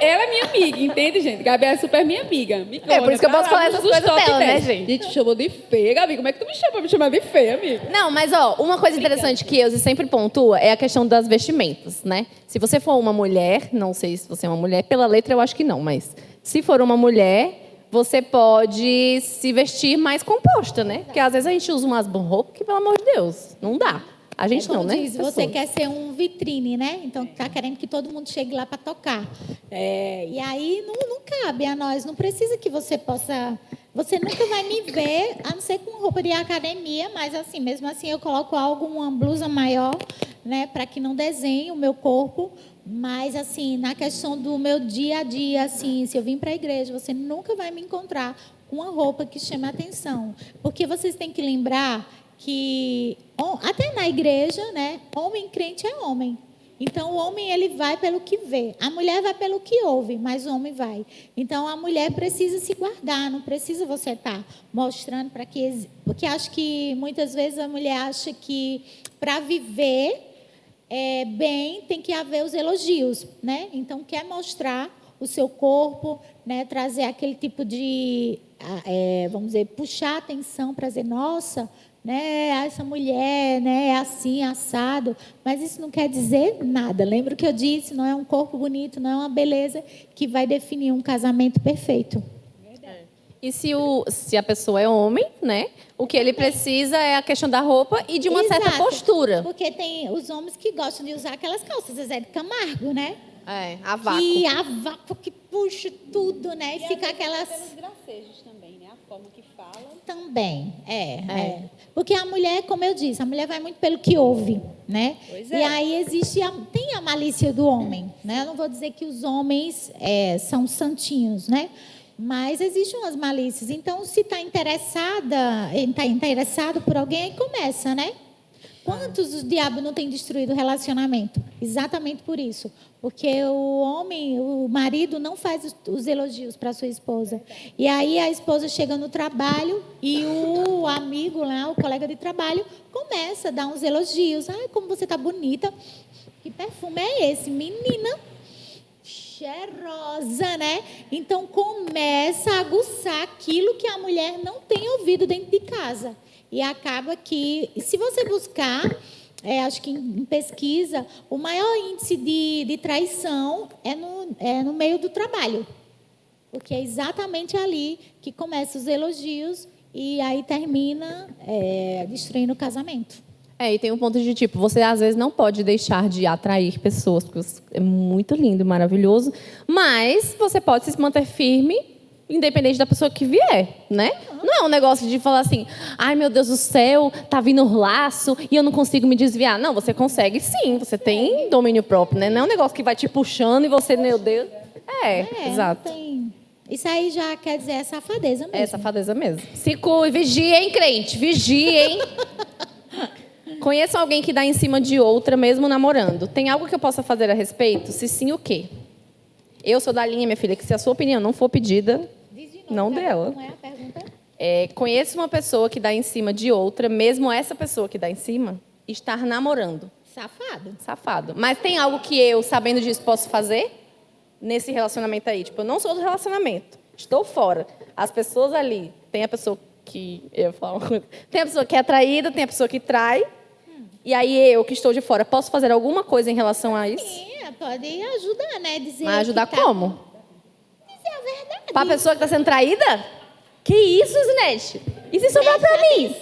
é minha amiga, entende, gente? Gabi é super minha amiga. Micona, Por isso que eu posso falar essas coisas dela, né, gente? A gente chamou de feia, Gabi. Como é que tu me chama pra me chamar de feia, amiga? Não, mas ó, uma coisa interessante que Eusi sempre pontua é a questão das vestimentas, né? Se você for uma mulher, não sei se você é uma mulher, pela letra eu acho que não, mas se for uma mulher, você pode se vestir mais composta, né? Porque às vezes a gente usa umas roupas que, pelo amor de Deus, não dá. A gente não, né? Diz, você quer ser um vitrine, né? Então, está querendo que todo mundo chegue lá para tocar. E aí, não cabe a nós. Não precisa que você possa... Você nunca vai me ver, a não ser com roupa de academia, mas assim, mesmo assim, eu coloco uma blusa maior, né? Para que não desenhe o meu corpo. Mas, assim, na questão do meu dia a dia, assim, se eu vim para a igreja, você nunca vai me encontrar com uma roupa que chame a atenção. Porque vocês têm que lembrar que até na igreja, né, homem crente é homem. Então o homem ele vai pelo que vê, a mulher vai pelo que ouve, mas o homem vai. Então a mulher precisa se guardar, não precisa você estar mostrando para que, porque acho que muitas vezes a mulher acha que para viver bem tem que haver os elogios, né? Então quer mostrar o seu corpo, né, trazer aquele tipo de, vamos dizer, puxar a atenção para dizer, nossa, né, essa mulher, né, é assim, assado, mas isso não quer dizer nada. Lembra o que eu disse? Não é um corpo bonito, não é uma beleza que vai definir um casamento perfeito. E se a pessoa é homem, né? O que ele precisa é a questão da roupa e de uma certa postura. Porque tem os homens que gostam de usar aquelas calças Zezé de Camargo, né? A vácuo. E a vácuo que puxa tudo, né? E fica aquelas... pelos gracejos também, né? A forma que fala. Também, Porque a mulher, como eu disse, a mulher vai muito pelo que ouve, né? Pois E aí tem a malícia do homem, né? Eu não vou dizer que os homens são santinhos, né? Mas existem umas malícias. Então, se está interessado por alguém, aí começa, né? Quantos o diabo não tem destruído o relacionamento? Exatamente por isso. Porque o homem, o marido, não faz os elogios para a sua esposa. E aí a esposa chega no trabalho e o amigo lá, o colega de trabalho, começa a dar uns elogios. Ai, como você está bonita. Que perfume é esse? Menina cheirosa, né? Então começa a aguçar aquilo que a mulher não tem ouvido dentro de casa. E acaba que, se você buscar, acho que em pesquisa, o maior índice de traição é no meio do trabalho. Porque é exatamente ali que começam os elogios e aí termina destruindo o casamento. E tem um ponto de tipo, você às vezes não pode deixar de atrair pessoas, porque é muito lindo, maravilhoso, mas você pode se manter firme independente da pessoa que vier, né? Não é um negócio de falar assim, ai meu Deus do céu, tá vindo um laço e eu não consigo me desviar. Não, você consegue sim, você tem domínio próprio, né? Não é um negócio que vai te puxando e você, meu Deus. Exato. Não tem... Isso aí já quer dizer safadeza mesmo. É safadeza mesmo. Se cuide, vigia, hein, crente? Vigia, hein? Conheço alguém que dá em cima de outra, mesmo namorando. Tem algo que eu possa fazer a respeito? Se sim, o quê? Eu sou da linha, minha filha, que se a sua opinião não for pedida, Diz de novo, não tá? dela. Não é a pergunta? Conheço uma pessoa que dá em cima de outra, mesmo essa pessoa que dá em cima, estar namorando. Safado. Safado. Mas tem algo que eu, sabendo disso, posso fazer nesse relacionamento aí? Tipo, eu não sou do relacionamento, estou fora. As pessoas ali, tem a pessoa que... Eu falo, tem a pessoa que é traída, tem a pessoa que trai. E aí eu, que estou de fora, posso fazer alguma coisa em relação a isso? Sim, pode ajudar, né? Dizer Mas ajudar que tá... como? Dizer a verdade. Para a pessoa que está sendo traída? Que isso, Zinete? E se sobrar para mim?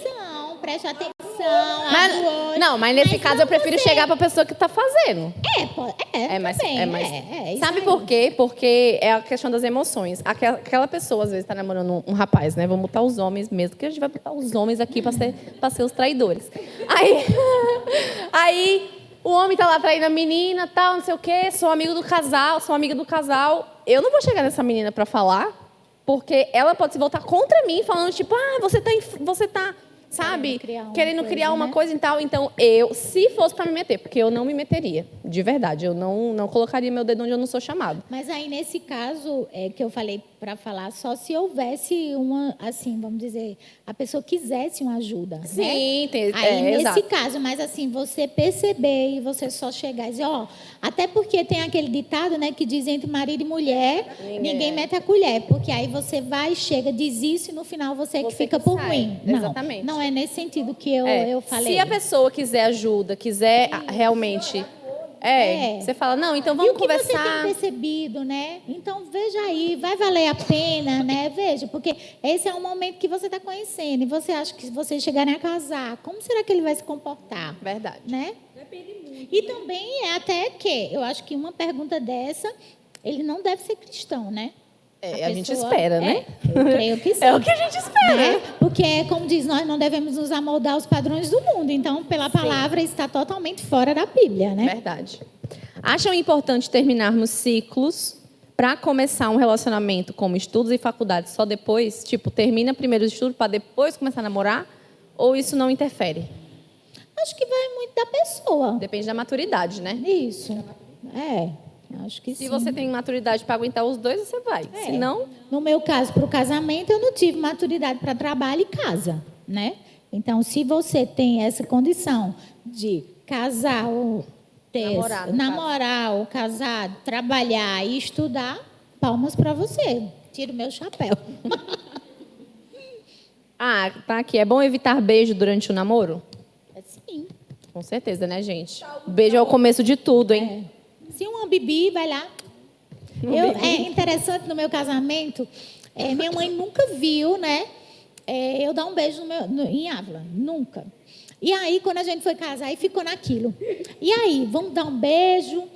Preste atenção. Mas nesse caso eu prefiro chegar para a pessoa que está fazendo. Sabe por quê? Porque é a questão das emoções. Aquela pessoa, às vezes, está namorando um rapaz, né? Vamos botar os homens mesmo, que a gente vai botar os homens aqui para ser os traidores. Aí o homem tá lá traindo a menina, tal, não sei o quê, sou amigo do casal, sou amiga do casal. Eu não vou chegar nessa menina para falar, porque ela pode se voltar contra mim, falando tipo, você tá sabe, querendo criar uma coisa e tal. Então, eu, se fosse para me meter, porque eu não me meteria, de verdade, eu não colocaria meu dedo onde eu não sou chamado. Mas aí, nesse caso, que eu falei para falar, só se houvesse uma, assim, vamos dizer, a pessoa quisesse uma ajuda, sim, né? Aí, nesse exato. caso, mas assim, você perceber e você só chegar e dizer, até porque tem aquele ditado, né, que diz entre marido e mulher, ninguém mete a colher, porque aí você vai, chega, diz isso e no final você que fica por ruim. Exatamente. Não é nesse sentido que eu falei. Se a pessoa quiser ajuda, quiser realmente... Você fala, não, então vamos conversar. E o que você tem percebido, né? Então, veja aí, vai valer a pena, né? Veja, porque esse é um momento que você está conhecendo e você acha que se vocês chegarem a casar, como será que ele vai se comportar? Verdade. Né? Depende muito. E também é até que, eu acho que uma pergunta dessa, ele não deve ser cristão, né? A gente espera, né? Eu creio que sim. É o que a gente espera. Né? Porque, como diz, nós não devemos nos amoldar aos padrões do mundo. Então, pela palavra, está totalmente fora da Bíblia, né? Verdade. Acham importante terminarmos ciclos para começar um relacionamento como estudos e faculdades só depois? Tipo, termina primeiro os estudos para depois começar a namorar? Ou isso não interfere? Acho que vai muito da pessoa. Depende da maturidade, né? Isso. Acho que sim. Se você tem maturidade para aguentar os dois, você vai. Se não... No meu caso, para o casamento, eu não tive maturidade para trabalho e casa, né? Então, se você tem essa condição de casar ou namorar ou casar, trabalhar e estudar, palmas para você. Tiro meu chapéu. Tá aqui. É bom evitar beijo durante o namoro? Sim. Com certeza, né, gente? Beijo é o começo de tudo, hein? Se uma bibi vai lá. É interessante no meu casamento, minha mãe nunca viu, né? Eu dar um beijo em Ávila. Nunca. E aí, quando a gente foi casar, aí ficou naquilo. E aí, vamos dar um beijo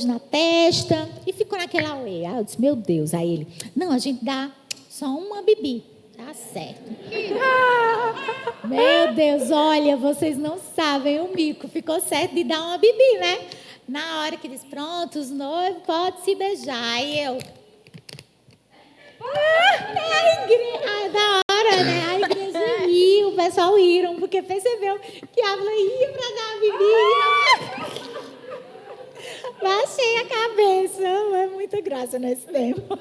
na testa. E ficou naquela auê. Aí eu disse, meu Deus. Aí ele, não, a gente dá só uma bibi. Tá certo. Meu Deus, olha, vocês não sabem o mico. Ficou certo de dar uma bibi, né? Na hora que diz, pronto, os noivos podem se beijar. Aí eu... da hora, né? A igreja riu, o pessoal riram, porque percebeu que a Ávila ia para dar a bebida. Baixei a cabeça. É muita graça nesse tempo.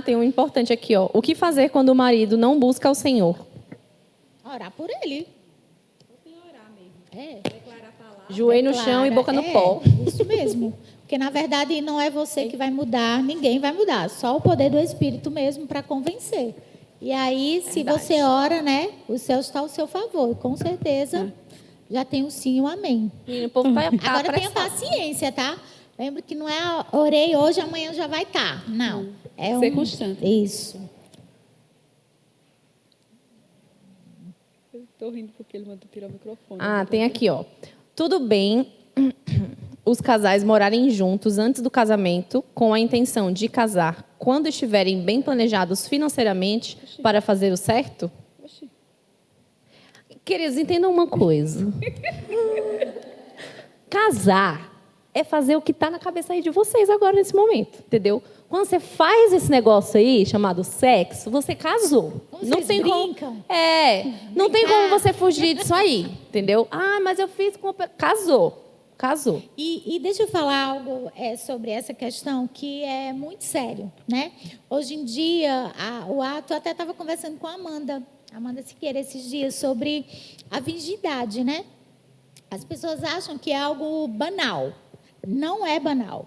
Tem um importante aqui, ó. O que fazer quando o marido não busca o Senhor? Orar por ele. Orar mesmo. Declarar a palavra. Joelho no chão e boca no pó. Isso mesmo. Porque, na verdade, não é você que vai mudar, ninguém vai mudar. Só o poder do Espírito mesmo para convencer. E aí, se você ora, né, o céu está ao seu favor. Com certeza, já tem o sim e o amém. E o povo vai Agora, tenha paciência, tá? Lembra que não é orei hoje, amanhã já vai estar. Não. Ser constante. Isso. Eu estou rindo porque ele mandou tirar o microfone. Tem aqui, ó. Tudo bem os casais morarem juntos antes do casamento com a intenção de casar quando estiverem bem planejados financeiramente para fazer o certo? Queridos, entendam uma coisa. Casar é fazer o que está na cabeça aí de vocês agora, nesse momento, entendeu? Quando você faz esse negócio aí, chamado sexo, você casou. Vocês brincam. Não tem como você fugir disso aí, entendeu? Ah, mas eu fiz com... Casou. E deixa eu falar algo sobre essa questão que é muito sério, né? Hoje em dia, o ato, eu até estava conversando com a Amanda Siqueira esses dias, sobre a virgindade, né? As pessoas acham que é algo banal. Não é banal.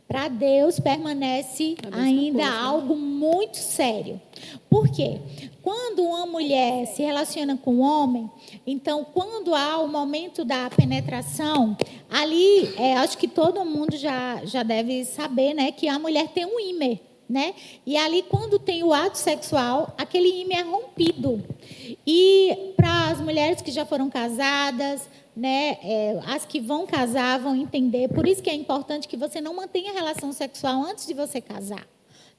Para Deus permanece ainda algo muito sério. Por quê? Quando uma mulher se relaciona com um homem, então, quando há o momento da penetração, ali, acho que todo mundo já deve saber, né, que a mulher tem um ímã, né? E ali, quando tem o ato sexual, aquele ímã é rompido. E para as mulheres que já foram casadas, né, as que vão casar vão entender. Por isso que é importante que você não mantenha relação sexual antes de você casar,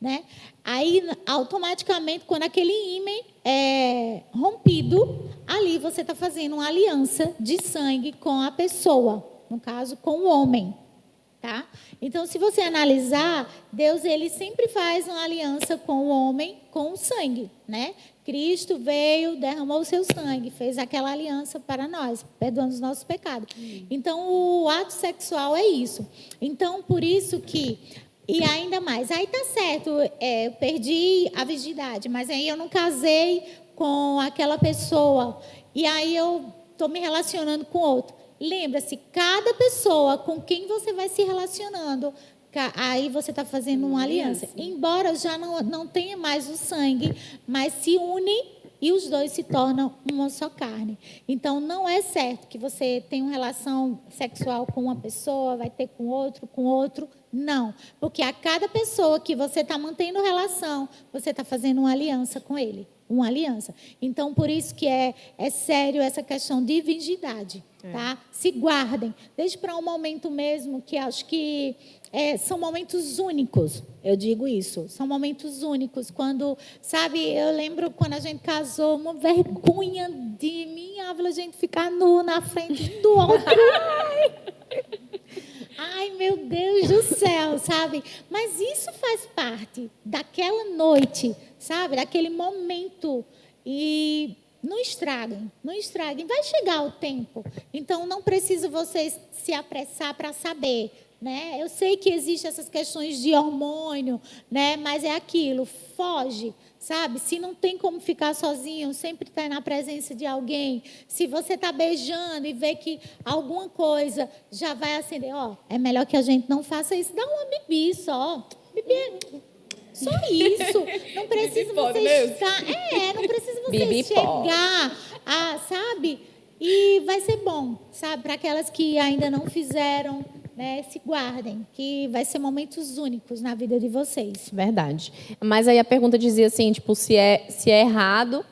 né? Aí, automaticamente, quando aquele ímã é rompido, ali você está fazendo uma aliança de sangue com a pessoa, no caso, com o homem. Tá? Então, se você analisar, Deus ele sempre faz uma aliança com o homem, com o sangue, né? Cristo veio, derramou o seu sangue, fez aquela aliança para nós, perdoando os nossos pecados. Então, o ato sexual é isso. Então, por isso que... E ainda mais, aí tá certo, eu perdi a virgindade, mas aí eu não casei com aquela pessoa, e aí eu estou me relacionando com outro. Lembra-se, cada pessoa com quem você vai se relacionando, aí você está fazendo uma aliança. Embora já não tenha mais o sangue, mas se unem e os dois se tornam uma só carne. Então, não é certo que você tenha uma relação sexual com uma pessoa, vai ter com outro. Não. Porque a cada pessoa que você está mantendo relação, você está fazendo uma aliança com ele. Uma aliança. Então, por isso que é sério essa questão de virgindade. Tá? Se guardem. Deixe para um momento mesmo que acho que são momentos únicos. Eu digo isso. São momentos únicos. Quando, sabe, eu lembro quando a gente casou, uma vergonha de mim, a gente ficar nu na frente um do outro. Ai, meu Deus do céu, sabe? Mas isso faz parte daquela noite, sabe? Daquele momento. E não estraguem. Vai chegar o tempo. Então, não precisa vocês se apressar para saber, né? Eu sei que existem essas questões de hormônio, né? Mas é aquilo, foge, sabe? Se não tem como ficar sozinho, sempre está na presença de alguém. Se você está beijando e vê que alguma coisa já vai acender, é melhor que a gente não faça isso. Dá uma bibi só. Bibi, só isso. Não precisa você estar... não precisa você chegar sabe? E vai ser bom, sabe? Para aquelas que ainda não fizeram... Né, se guardem, que vai ser momentos únicos na vida de vocês. Verdade. Mas aí a pergunta dizia assim, tipo, se é errado,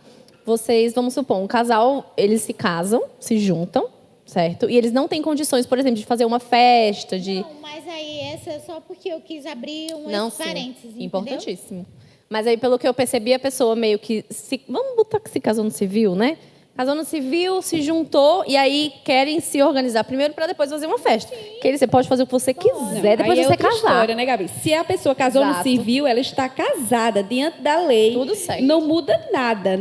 vocês, vamos supor, um casal, eles se casam, se juntam, certo? E eles não têm condições, por exemplo, de fazer uma festa, de... Não, mas aí essa é só porque eu quis abrir parênteses, entendeu? Importantíssimo. Mas aí, pelo que eu percebi, a pessoa meio que... Vamos botar que se casou no civil, né? Casou no civil, se juntou e aí querem se organizar primeiro para depois fazer uma festa. Que você pode fazer o que você quiser depois de você casar. História, né, Gabi? Se a pessoa casou no civil, ela está casada diante da lei. Tudo certo. Não muda nada.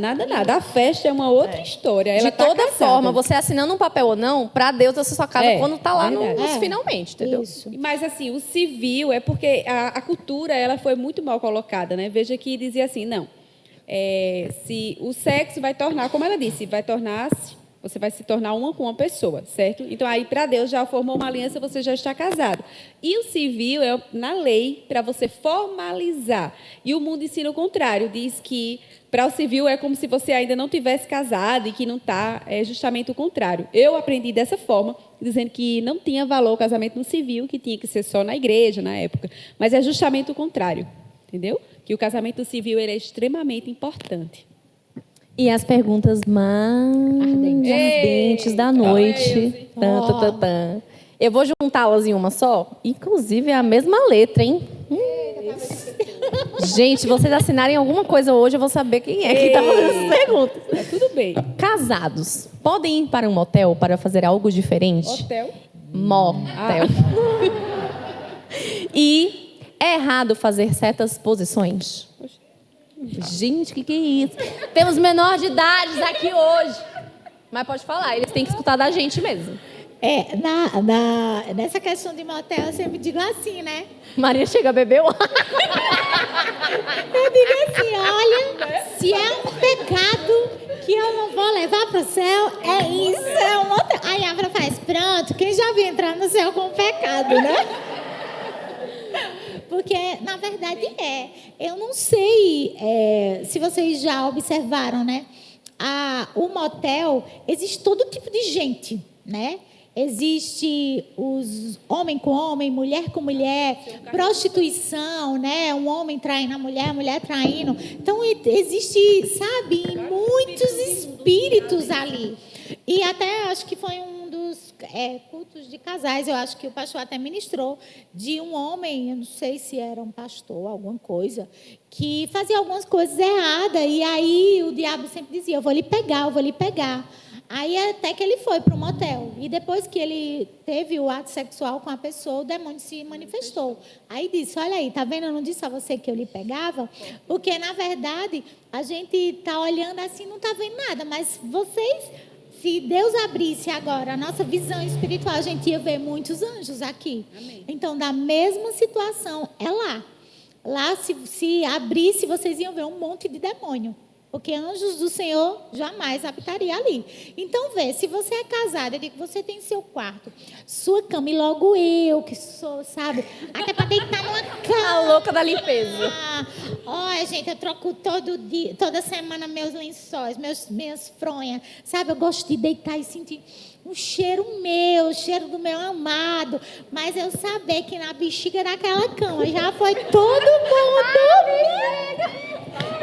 A festa é uma outra história. Ela de toda forma, você assinando um papel ou não, para Deus você só casa quando está lá nos finalmente, entendeu? Isso. Mas assim, o civil é porque a cultura ela foi muito mal colocada, né? Veja que dizia assim, não. Se o sexo vai tornar, como ela disse, você vai se tornar uma com uma pessoa, certo? Então, aí, para Deus, já formou uma aliança, você já está casado. E o civil é na lei para você formalizar. E o mundo ensina o contrário, diz que para o civil é como se você ainda não tivesse casado e que não está, é justamente o contrário. Eu aprendi dessa forma, dizendo que não tinha valor o casamento no civil, que tinha que ser só na igreja, na época. Mas é justamente o contrário, entendeu? Que o casamento civil ele é extremamente importante. E as perguntas mais ardentes da noite. Eu vou juntá-las em uma só. Inclusive, é a mesma letra, hein? Gente, se vocês assinarem alguma coisa hoje, eu vou saber quem é que está fazendo essas perguntas. É tudo bem. Casados, podem ir para um motel para fazer algo diferente? Hotel? Motel. E é errado fazer certas posições? Gente, que é isso? Temos menores de idade aqui hoje. Mas pode falar, eles têm que escutar da gente mesmo. Nessa questão de motel, eu sempre digo assim, né? Maria chega a beber Eu digo assim, olha, se é um pecado que eu não vou levar para o céu, é isso, é um motel. Aí a Abra faz, pronto, quem já viu entrar no céu com pecado, né? Porque, na verdade, eu não sei se vocês já observaram, né? O motel, existe todo tipo de gente, né? Existe os homem com homem, mulher com mulher, prostituição, né? Um homem traindo a mulher traindo. Então, existe, sabe, muitos espíritos ali. E até acho que foi um dos cultos de casais, eu acho que o pastor até ministrou, de um homem, eu não sei se era um pastor, alguma coisa, que fazia algumas coisas erradas. E aí o diabo sempre dizia, eu vou lhe pegar, eu vou lhe pegar. Aí até que ele foi para o motel. E depois que ele teve o ato sexual com a pessoa, o demônio se manifestou. Aí disse, olha aí, tá vendo? Eu não disse a você que eu lhe pegava? Porque, na verdade, a gente está olhando assim, não está vendo nada. Mas vocês, se Deus abrisse agora a nossa visão espiritual, a gente ia ver muitos anjos aqui. Amém. Então, da mesma situação, é lá. Lá, se abrisse, vocês iam ver um monte de demônio. Porque anjos do Senhor jamais habitaria ali. Então, vê, se você é casado, eu digo, você tem seu quarto, sua cama, e logo eu, que sou, sabe? Até para deitar numa cama. A louca da limpeza. Olha, gente, eu troco todo dia, toda semana meus lençóis, minhas fronhas. Sabe, eu gosto de deitar e sentir um cheiro meu, o cheiro do meu amado. Mas eu saber que na bexiga daquela cama já foi todo mundo.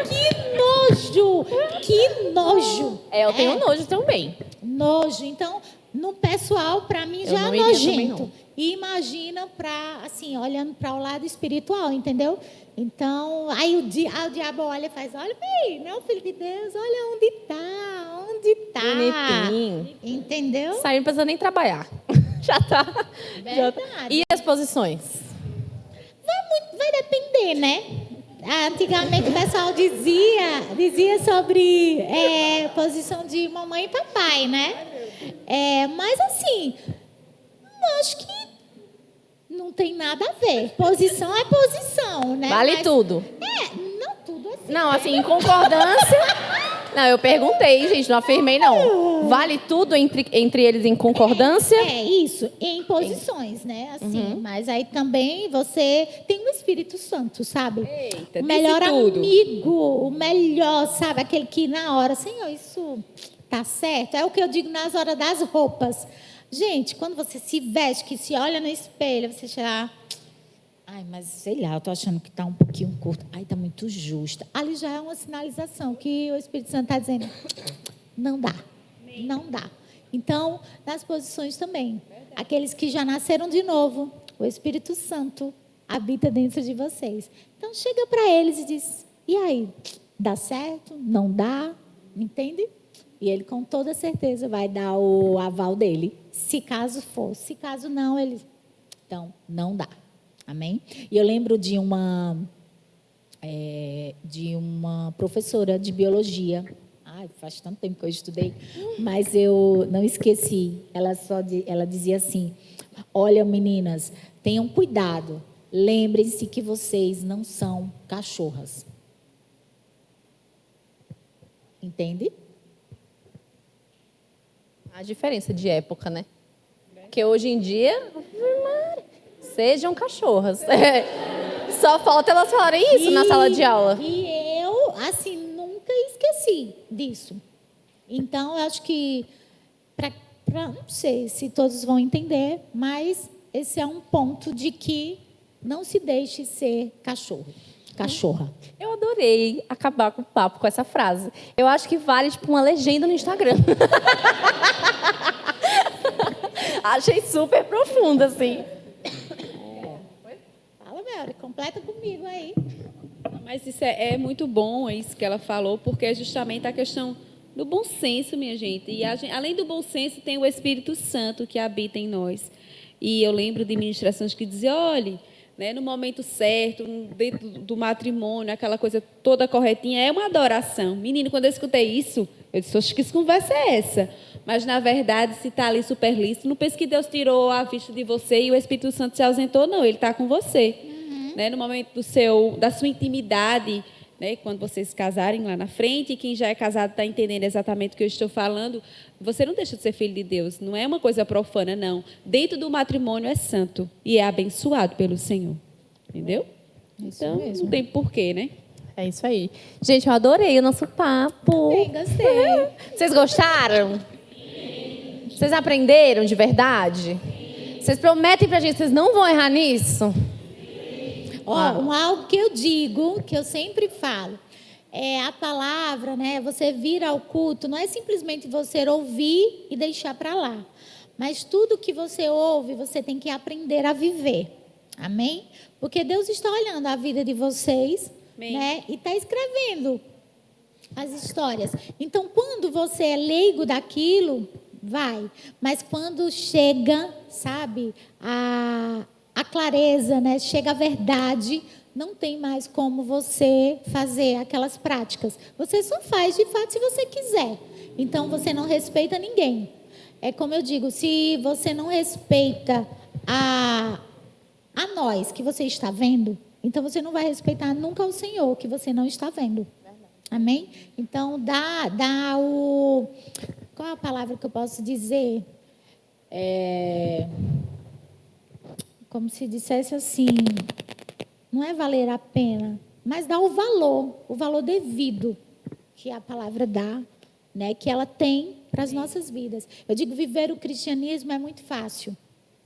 Que nojo! Que nojo! Eu tenho nojo também. Nojo. Então, no pessoal, para mim, já é nojento. E imagina para, assim, olhando para o lado espiritual, entendeu? Então, aí o diabo olha e faz, olha bem, meu filho de Deus, olha onde está. Bonitinho. Entendeu? Saiu não precisa nem trabalhar. Já tá. Verdade. E as posições? Vai depender, né? Antigamente o pessoal dizia sobre posição de mamãe e papai, né? Mas assim, acho que não tem nada a ver. Posição é posição, né? Vale tudo. Não tudo assim. Não, assim, em concordância. Não, eu perguntei, gente, não afirmei, não. Vale tudo entre eles em concordância? Isso, em posições, né? Assim, mas aí também você tem o Espírito Santo, sabe? Eita, o melhor tudo. amigo, o melhor, sabe? Aquele que na hora, Senhor, isso tá certo? É o que eu digo nas horas das roupas. Gente, quando você se veste, que se olha no espelho, você chega... Ai, mas sei lá, eu tô achando que tá um pouquinho curto. Ai, tá muito justa. Ali já é uma sinalização que o Espírito Santo está dizendo, não dá, não dá. Então, nas posições também. Verdade. Aqueles que já nasceram de novo, o Espírito Santo habita dentro de vocês. Então, chega para eles e diz, e aí, dá certo? Não dá? Entende? E ele, com toda certeza, vai dar o aval dele, se caso for. Se caso não, ele... Então, não dá. Amém? E eu lembro de uma professora de biologia. Ai, faz tanto tempo que eu estudei, mas eu não esqueci. Ela dizia assim, olha, meninas, tenham cuidado. Lembrem-se que vocês não são cachorras. Entende? A diferença de época, né? Porque hoje em dia... Sejam cachorras. Só falta elas falarem isso na sala de aula. E eu, assim, nunca esqueci disso. Então, eu acho que, não sei se todos vão entender, mas esse é um ponto de que não se deixe ser cachorra. Eu adorei acabar com o papo com essa frase. Eu acho que vale, tipo, uma legenda no Instagram. Achei super profunda, assim. Fala, Mel, completa comigo aí. Mas isso é muito bom, é isso que ela falou, porque é justamente a questão do bom senso, minha gente. E além do bom senso, tem o Espírito Santo que habita em nós. E eu lembro de ministrações que diziam, olhe, né, no momento certo, dentro do matrimônio, aquela coisa toda corretinha, é uma adoração. Menino, quando eu escutei isso, eu disse, oxe, que conversa é essa? Mas, na verdade, se está ali super lícito, não pense que Deus tirou a vista de você e o Espírito Santo se ausentou, não, ele está com você. Né, no momento da sua intimidade, né, quando vocês se casarem lá na frente, e quem já é casado está entendendo exatamente o que eu estou falando, você não deixa de ser filho de Deus, não é uma coisa profana, não. Dentro do matrimônio é santo e é abençoado pelo Senhor, entendeu? Isso Então, mesmo. não tem porquê, né? É isso aí. Gente, eu adorei o nosso papo. Bem, gostei. Vocês gostaram? Vocês aprenderam de verdade? Vocês prometem pra gente que vocês não vão errar nisso? Ó, algo que eu digo, que eu sempre falo, é a palavra, né? Você vir ao culto, não é simplesmente você ouvir e deixar para lá. Mas tudo que você ouve, você tem que aprender a viver. Amém? Porque Deus está olhando a vida de vocês, né? E está escrevendo as histórias. Então, quando você é leigo daquilo, vai. Mas quando chega, sabe, a clareza, né? Chega a verdade, não tem mais como você fazer aquelas práticas. Você só faz, de fato, se você quiser. Então, você não respeita ninguém. É como eu digo, se você não respeita a nós que você está vendo, então você não vai respeitar nunca o Senhor que você não está vendo. Amém? Então, qual é a palavra que eu posso dizer? Como se dissesse assim, não é valer a pena, mas dá o valor devido que a palavra dá, né, que ela tem para as nossas vidas. Eu digo, viver o cristianismo é muito fácil.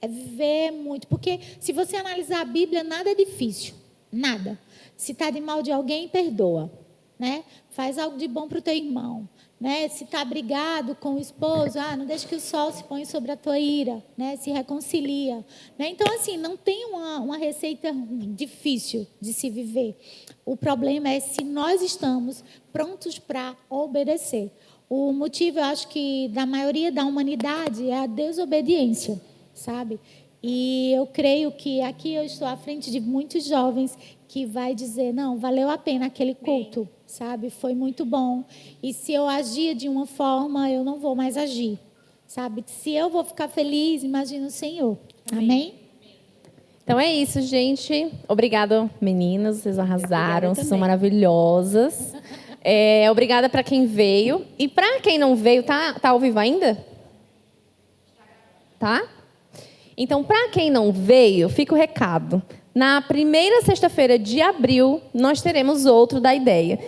É viver muito, porque se você analisar a Bíblia, nada é difícil, nada. Se está de mal de alguém, perdoa, né? Faz algo de bom para o teu irmão. Né? Se está brigado com o esposo, não deixe que o sol se ponha sobre a tua ira, né? Se reconcilia. Né? Então, assim, não tem uma receita difícil de se viver. O problema é se nós estamos prontos para obedecer. O motivo, eu acho que, da maioria da humanidade é a desobediência, sabe? E eu creio que aqui eu estou à frente de muitos jovens que vai dizer, não, valeu a pena aquele culto, sabe? Foi muito bom. E se eu agir de uma forma, eu não vou mais agir, sabe? Se eu vou ficar feliz, imagina o Senhor. Amém? Então é isso, gente. Obrigada, meninas. Vocês arrasaram, vocês são maravilhosas. Obrigada para quem veio. E para quem não veio, tá ao vivo ainda? Tá? Então, para quem não veio, fica o recado. Na primeira sexta-feira de abril, nós teremos outro da ideia.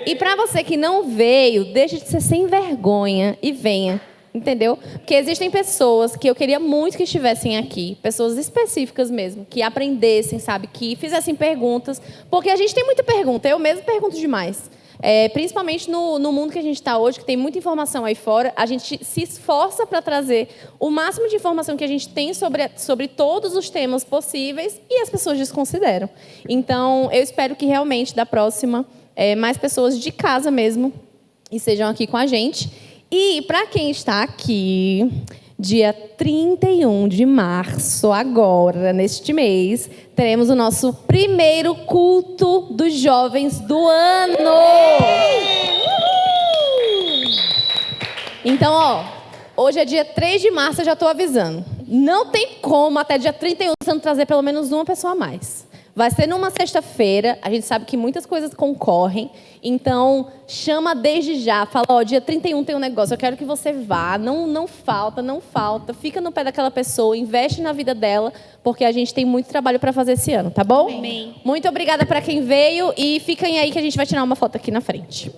E para você que não veio, deixe de ser sem vergonha e venha. Entendeu? Porque existem pessoas que eu queria muito que estivessem aqui, pessoas específicas mesmo, que aprendessem, sabe? Que fizessem perguntas. Porque a gente tem muita pergunta, eu mesmo pergunto demais. Principalmente no mundo que a gente está hoje, que tem muita informação aí fora, a gente se esforça para trazer o máximo de informação que a gente tem sobre todos os temas possíveis e as pessoas desconsideram. Então, eu espero que realmente, da próxima, mais pessoas de casa mesmo estejam aqui com a gente. E, para quem está aqui, dia 31 de março, agora, neste mês, teremos o nosso primeiro culto dos jovens do ano. Então, hoje é dia 3 de março, eu já estou avisando. Não tem como, até dia 31, você não trazer pelo menos uma pessoa a mais. Vai ser numa sexta-feira, a gente sabe que muitas coisas concorrem, então chama desde já, fala, dia 31 tem um negócio, eu quero que você vá, não falta, fica no pé daquela pessoa, investe na vida dela, porque a gente tem muito trabalho para fazer esse ano, tá bom? Amém. Muito obrigada para quem veio e fiquem aí que a gente vai tirar uma foto aqui na frente.